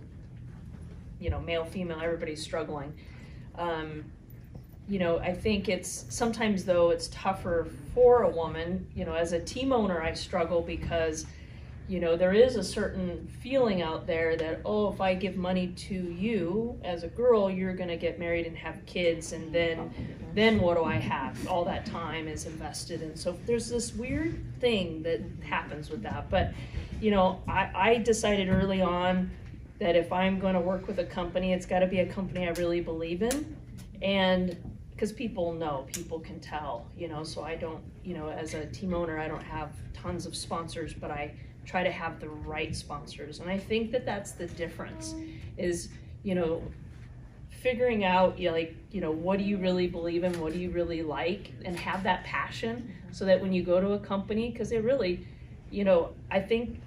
you know, male, female, everybody's struggling. You know, I think it's sometimes though it's tougher for a woman. You know, as a team owner, I struggle because, you know, there is a certain feeling out there that, oh, if I give money to you as a girl, you're gonna get married and have kids, and then what do I have? All that time is invested. And so there's this weird thing that happens with that. But, you know, I decided early on that if I'm gonna work with a company, it's gotta be a company I really believe in. And because people know, people can tell, you know, so I don't, you know, as a team owner, I don't have tons of sponsors, but I try to have the right sponsors. And I think that that's the difference, is, you know, figuring out, you know, like, you know, what do you really believe in, what do you really like, and have that passion, so that when you go to a company, because it really, you know, I think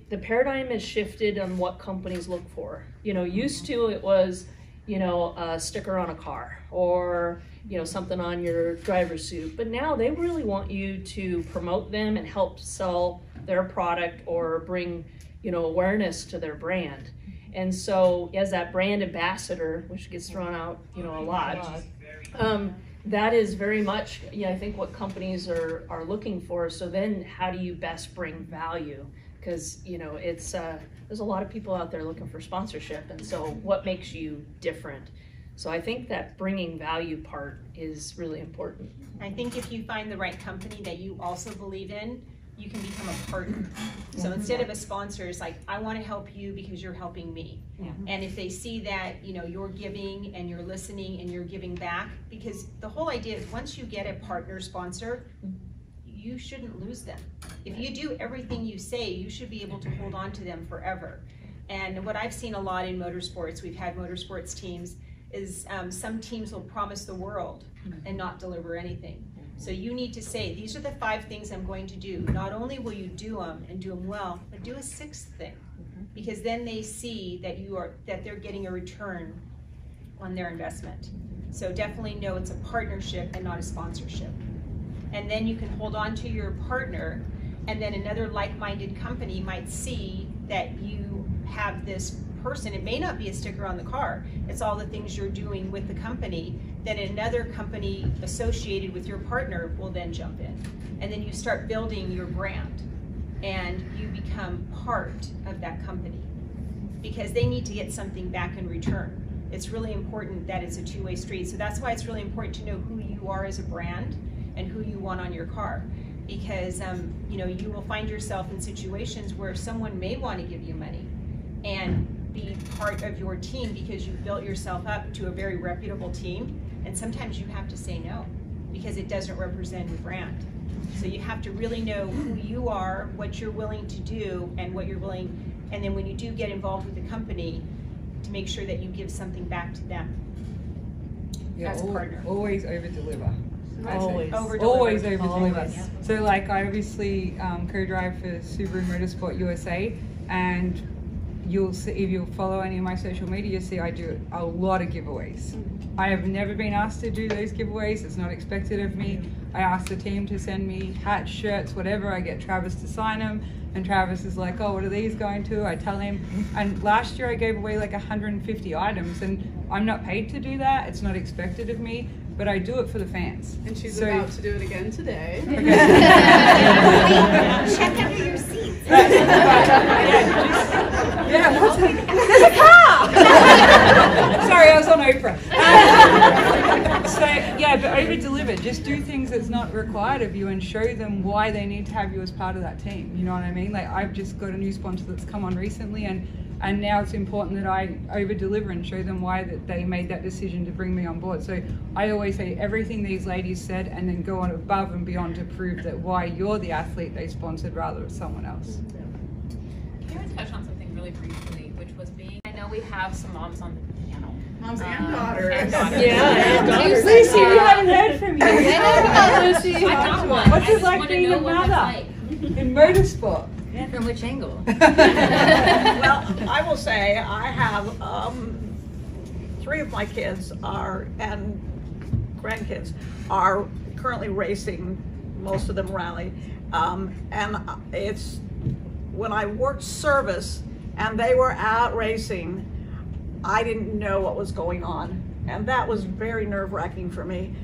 the paradigm has shifted on what companies look for. You know, used to it was, you know, a sticker on a car, or, you know, something on your driver's suit. But now they really want you to promote them and help sell their product, or bring, you know, awareness to their brand. And so as that brand ambassador, which gets thrown out, you know, a lot, that is very much, you know, I think what companies are looking for. So then how do you best bring value? Because, you know, it's there's a lot of people out there looking for sponsorship, and so what makes you different? So I think that bringing value part is really important. I think if you find the right company that you also believe in, you can become a partner. So instead of a sponsor, it's like, I want to help you because you're helping me. Yeah. And if they see that, you know, you're giving and you're listening and you're giving back, because the whole idea is once you get a partner sponsor, you shouldn't lose them. If you do everything you say, you should be able to hold on to them forever. And what I've seen a lot in motorsports, we've had motorsports teams, is some teams will promise the world and not deliver anything. So you need to say, these are the 5 things I'm going to do. Not only will you do them and do them well, but do a 6th thing, because then they see that they're getting a return on their investment. So definitely know it's a partnership and not a sponsorship. And then you can hold on to your partner, and then another like-minded company might see that you have this person. It may not be a sticker on the car, it's all the things you're doing with the company. Then another company associated with your partner will then jump in, and then you start building your brand, and you become part of that company, because they need to get something back in return. It's really important that it's a two-way street. So that's why it's really important to know who you are as a brand and who you want on your car, because you know, you will find yourself in situations where someone may want to give you money and be part of your team because you've built yourself up to a very reputable team, and sometimes you have to say no because it doesn't represent your brand. So you have to really know who you are, what you're willing to do, and what you're willing, and then when you do get involved with the company, to make sure that you give something back to them as a partner. Always over-deliver. Always over-deliver. Yeah. So like I obviously co-drive for Subaru Motorsport USA, and you'll see, if you follow any of my social media, you'll see I do a lot of giveaways. I have never been asked to do those giveaways. It's not expected of me. I ask the team to send me hats, shirts, whatever. I get Travis to sign them, and Travis is like, oh, what are these going to? I tell him. And last year I gave away like 150 items, and I'm not paid to do that. It's not expected of me, but I do it for the fans. And she's about to do it again today. Okay. Check under your seats. Yeah, what's Sorry, I was on Oprah. So yeah, but over deliver. Just do things that's not required of you and show them why they need to have you as part of that team. You know what I mean? Like, I've just got a new sponsor that's come on recently, and now it's important that I over deliver and show them why that they made that decision to bring me on board. So I always say everything these ladies said, and then go on above and beyond to prove that why you're the athlete they sponsored rather than someone else. Can I touch on something really briefly, which was being, I know we have some moms on the panel. Moms and daughters. And daughters. Yeah, and daughters. Lucy, we haven't heard from you. Lucy. I got one. What's it like being a mother in motorsport? From which angle? Well, I will say I have 3 of my kids and grandkids are currently racing, most of them rally, and it's when I worked service and they were out racing, I didn't know what was going on, and that was very nerve-wracking for me.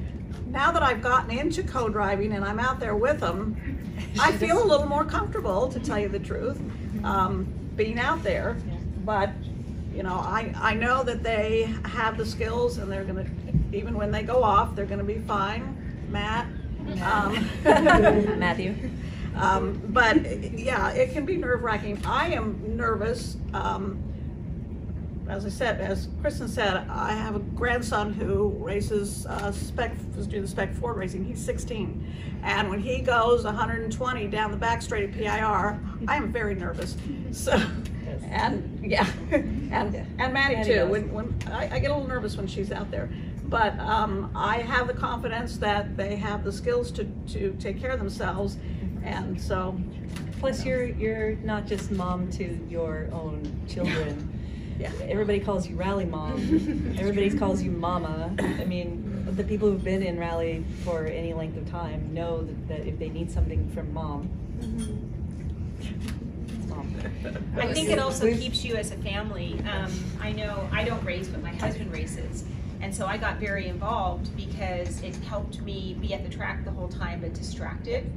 Now that I've gotten into co-driving and I'm out there with them, I feel a little more comfortable, to tell you the truth, being out there. But you know, I know that they have the skills, and they're gonna, even when they go off, they're gonna be fine. Matt, Matthew. But yeah, it can be nerve-wracking. I am nervous. As I said, as Kristen said, I have a grandson who races doing the spec Ford racing. He's 16, and when he goes 120 down the back straight at PIR, I am very nervous. So, and yeah, and Maddie too. When I get a little nervous when she's out there, but I have the confidence that they have the skills to take care of themselves, and so. Plus, you're not just mom to your own children. Yeah. Everybody calls you rally mom. Everybody calls you mama. I mean, the people who've been in rally for any length of time know that if they need something from mom, it's mom. I think it also keeps you as a family. I know I don't race, but my husband races. And so I got very involved because it helped me be at the track the whole time, but distracted.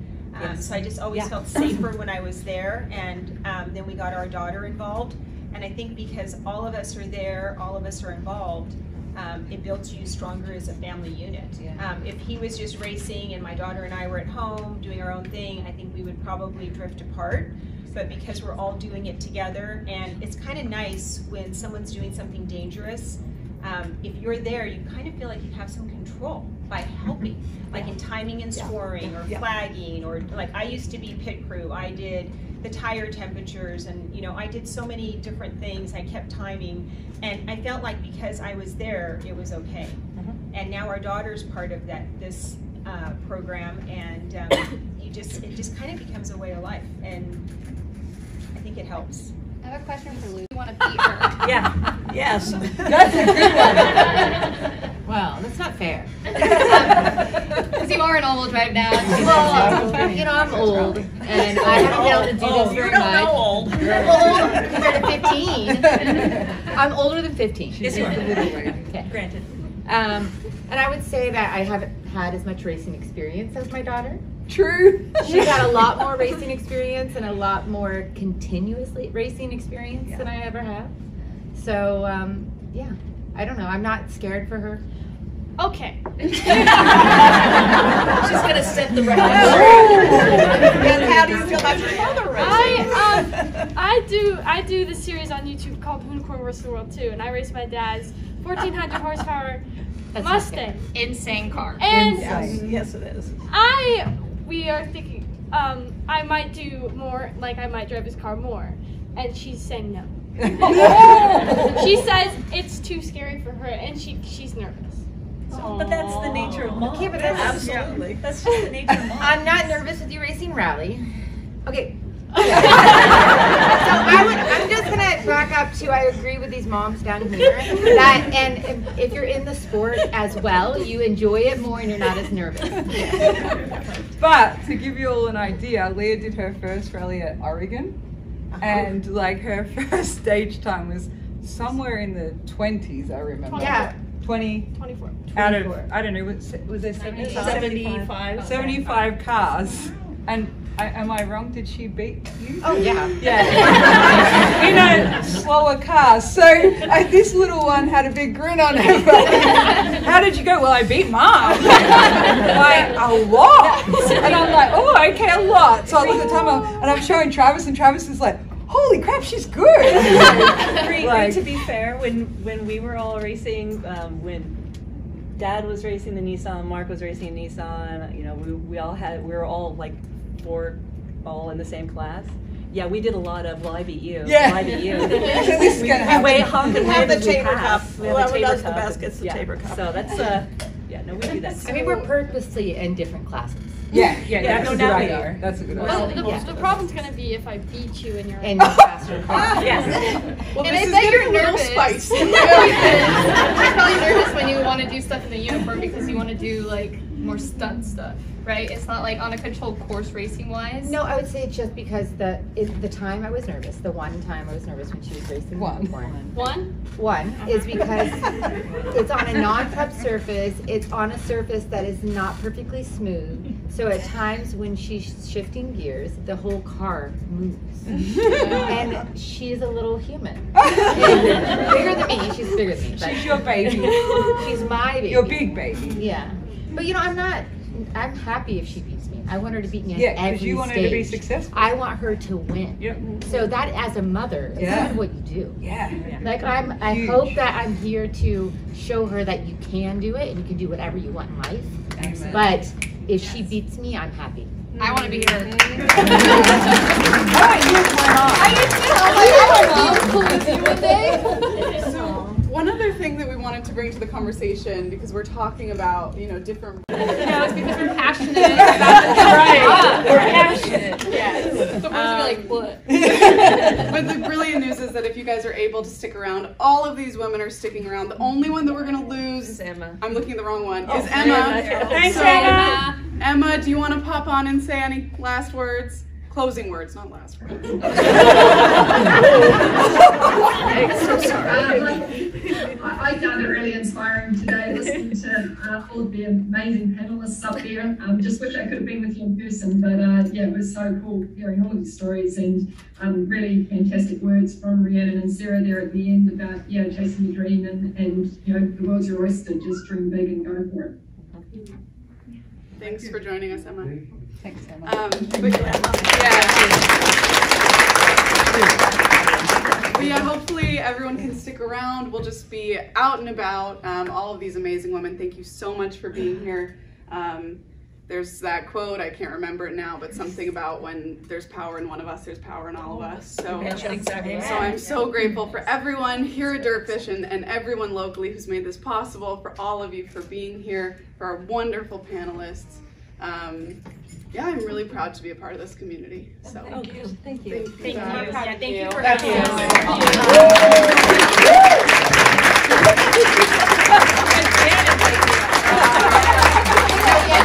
So I just always felt safer when I was there. And then we got our daughter involved. And I think because all of us are there, all of us are involved, it builds you stronger as a family unit. If he was just racing and my daughter and I were at home doing our own thing, I think we would probably drift apart. But because we're all doing it together, and it's kind of nice when someone's doing something dangerous, if you're there, you kind of feel like you have some control by helping, like in timing and scoring or flagging, or like I used to be pit crew. I did the tire temperatures, and you know, I did so many different ththings. I kept timing, and I felt like because I was there, it was okay. And now our daughter's part of this program, and it just kind of becomes a way of life, and I think it helps. I have a question for Lou. You want to beat her? Yes. That's a good one. Well, that's not fair. Because you are an all-wheel drive now. Well, you know, I'm old, and I haven't been able to do this very much. You're old. Old compared to 15. I'm older than 15. She's a little way. Okay. Granted. And I would say that I haven't had as much racing experience as my daughter. True. She got a lot more racing experience and a lot more continuously racing experience than I ever have. So, yeah, I don't know. I'm not scared for her. Okay. She's gonna set the record. And how do you feel about your mother racing? I do the series on YouTube called Hoonigan vs. the World 2, and I race my dad's 1400 horsepower Mustang. Insane car. And yes, it is. We are thinking, I might do more, like I might drive his car more, and she's saying no. She says it's too scary for her, and she's nervous. But that's the nature of mom. Okay, but that's Absolutely. That's just the nature of mom. I'm not nervous with you racing rally. Okay. So I'm just gonna track up to, I agree with these moms down here, that, and if you're in the sport as well, you enjoy it more and you're not as nervous. But to give you all an idea, Leah did her first rally at Oregon, and like her first stage time was somewhere in the 20s, I remember. Yeah. 24. Out of, I don't know, was there 75? 75 cars. And am I wrong? Did she beat you? Oh, yeah. Yeah. In a slower car. So this little one had a big grin on her face. How did you go? Well, I beat Mom. Like, a lot. And I'm like, oh, okay, a lot. So I look at the timer and I'm showing Travis, and Travis is like, holy crap, she's good. Like, to be fair, when we were all racing, when Dad was racing the Nissan, Mark was racing a Nissan, you know, we were all like all in the same class. Yeah, we did a lot of, well, I beat you. Yeah. Well, I beat you. This is gonna happen. We have the Tabor Cup. Whoever does the best gets the yeah. Tabor Cup. So that's, yeah, no, we do that. I mean, we're purposely in different classes. Yeah, that's a good idea. That's a good idea. Well, the problem's gonna be if I beat you and you're And you're faster. Yes. Well, and this I is bet you're getting a little nervous. spicy. You're probably nervous when you want to do stuff in the uniform because you want to do like more stunt stuff, right? It's not like on a controlled course racing wise. No, I would say it's just because the time I was nervous, the one time I was nervous when she was racing One is because it's on a non-prep surface, it's on a surface that is not perfectly smooth, so at times when she's shifting gears, the whole car moves. And she's a little human. And bigger than me, she's bigger than me. She's your baby. She's my baby. Your big baby. Yeah. But you know, I'm happy if she beats me. I want her to beat me at every because you want her to be successful. I want her to win. Yep. So that, as a mother, is kind of what you do. Yeah. Like I hope that I'm here to show her that you can do it and you can do whatever you want in life. Amen. But if she beats me, I'm happy. I want to be here. One other thing that we wanted to bring to the conversation, because we're talking about, you know, different. No, it's because we're passionate about the Right. We're passionate. Yes. So like, what? But the brilliant news is that if you guys are able to stick around, all of these women are sticking around. The only one that we're going to lose is Emma. I'm looking at the wrong one. Is Emma. Thanks, so, Emma. Emma, do you want to pop on and say any last words? Closing words, not last words. I'm so sorry. I found it really inspiring today listening to all of the amazing panelists up there. Just wish I could have been with you in person, but yeah, it was so cool hearing all of the stories and really fantastic words from Rhianon and Sara there at the end about chasing your dream and you know, the world's your oyster, just dream big and go for it. Thanks for joining us, Emma. Thanks, Emma. But yeah, hopefully everyone can stick around. We'll just be out and about. All of these amazing women, thank you so much for being here. There's that quote, I can't remember it now, but something about when there's power in one of us, there's power in all of us. So I'm so grateful for everyone here at DirtFish and everyone locally who's made this possible, for all of you for being here, for our wonderful panelists. Yeah, I'm really proud to be a part of this community. So Thank you. Thank you. Thank you for having us.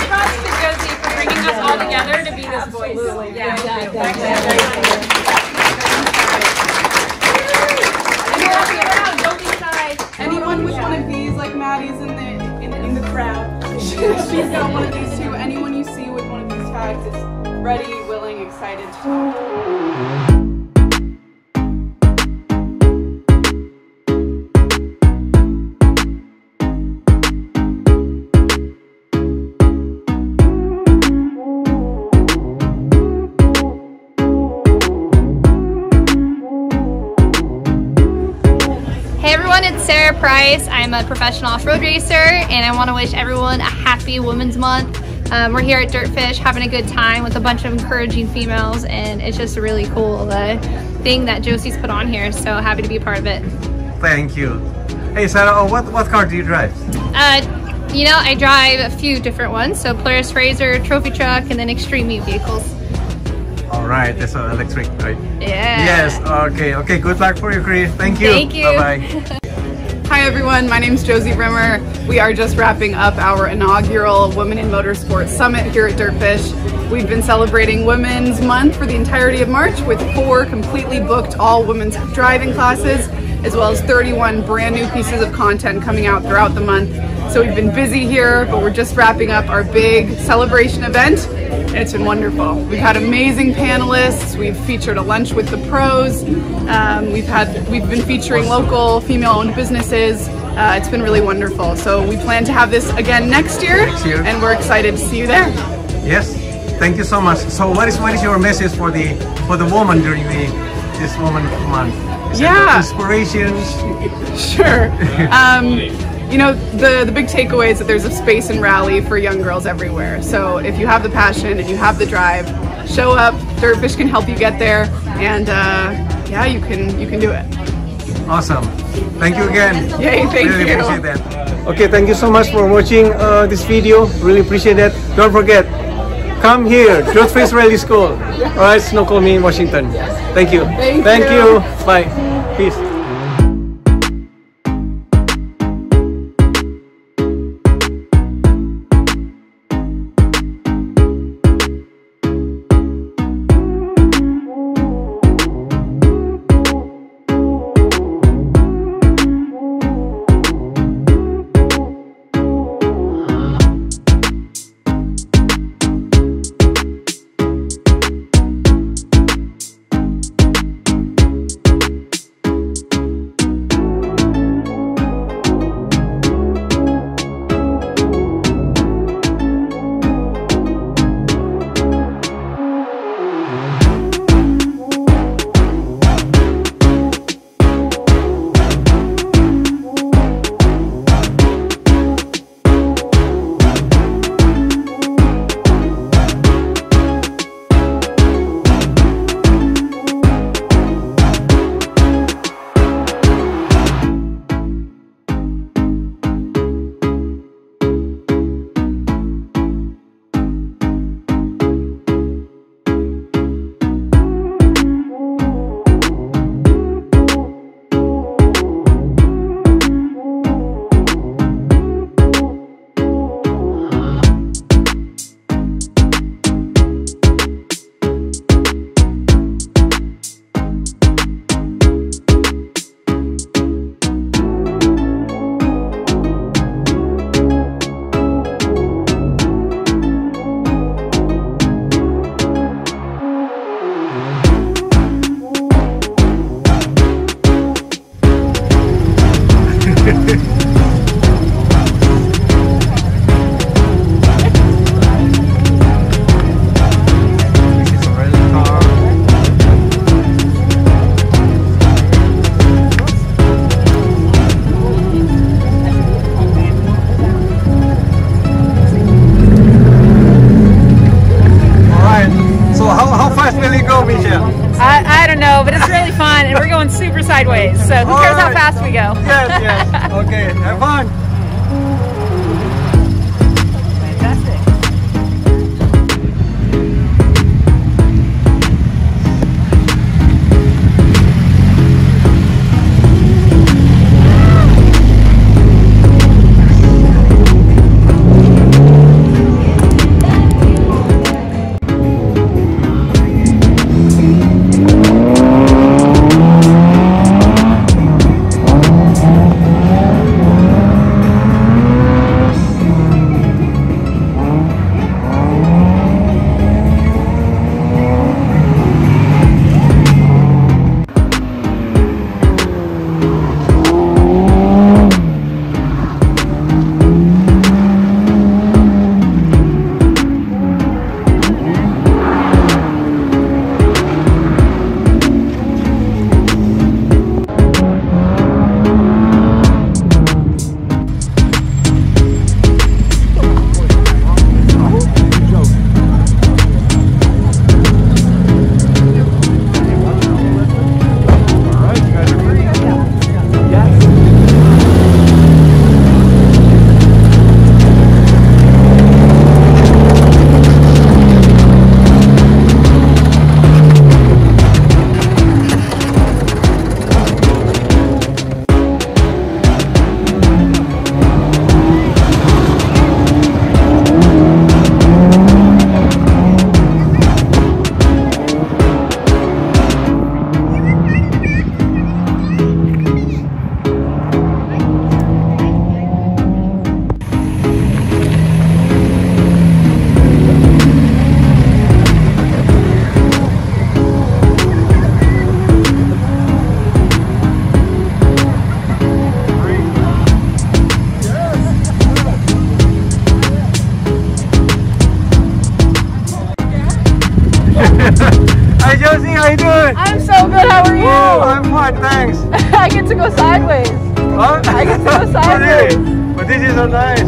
Props to Josie for bringing us all together to be this voice. Anyone with one of these, like Maddie's in the crowd, she's got one of these too. Anyone you see with one of these tags is ready, willing, excited to talk. It's Sara Price. I'm a professional off-road racer and I want to wish everyone a happy Women's Month. We're here at DirtFish having a good time with a bunch of encouraging females, and it's just a really cool thing that Josie's put on here, so happy to be a part of it. Thank you. Hey Sara, what car do you drive? You know, I drive a few different ones, so Polaris RZR, trophy truck, and then extreme meat vehicles. All All right, that's electric, right? Yeah. Yes. Okay. Okay. Good luck for you, Chris. Thank you. Thank you. Bye bye. Hi everyone, my name is Josie Rimmer. We are just wrapping up our inaugural Women in Motorsports Summit here at DirtFish. We've been celebrating Women's Month for the entirety of March with 4 completely booked all women's driving classes, as well as 31 brand new pieces of content coming out throughout the month. So we've been busy here, but we're just wrapping up our big celebration event. And it's been wonderful. We've had amazing panelists. We've featured a lunch with the pros. We've been featuring local female-owned businesses. It's been really wonderful. So we plan to have this again next year, and we're excited to see you there. Yes, thank you so much. So what is your message for the woman during this Woman Month? Inspirations. Sure. You know, the big takeaway is that there's a space in rally for young girls everywhere. So if you have the passion and you have the drive, show up. DirtFish can help you get there, and yeah, you can do it. Awesome. Thank you again. Yay, thank really you. Appreciate that. Okay, thank you so much for watching this video. Really appreciate that. Don't forget, come here, DirtFish Rally School. All right, Snoqualmie, Washington. Thank you. Thank you. Bye. Peace. I don't know, but it's really fun, and we're going super sideways, so who cares how fast we go? Yes, yes. Okay, have fun. how you doing? I'm so good. How are you? Oh, I'm fine, thanks. I get to go sideways. Huh? I get to go sideways. But this is so nice.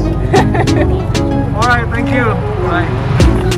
All right, thank you. Bye.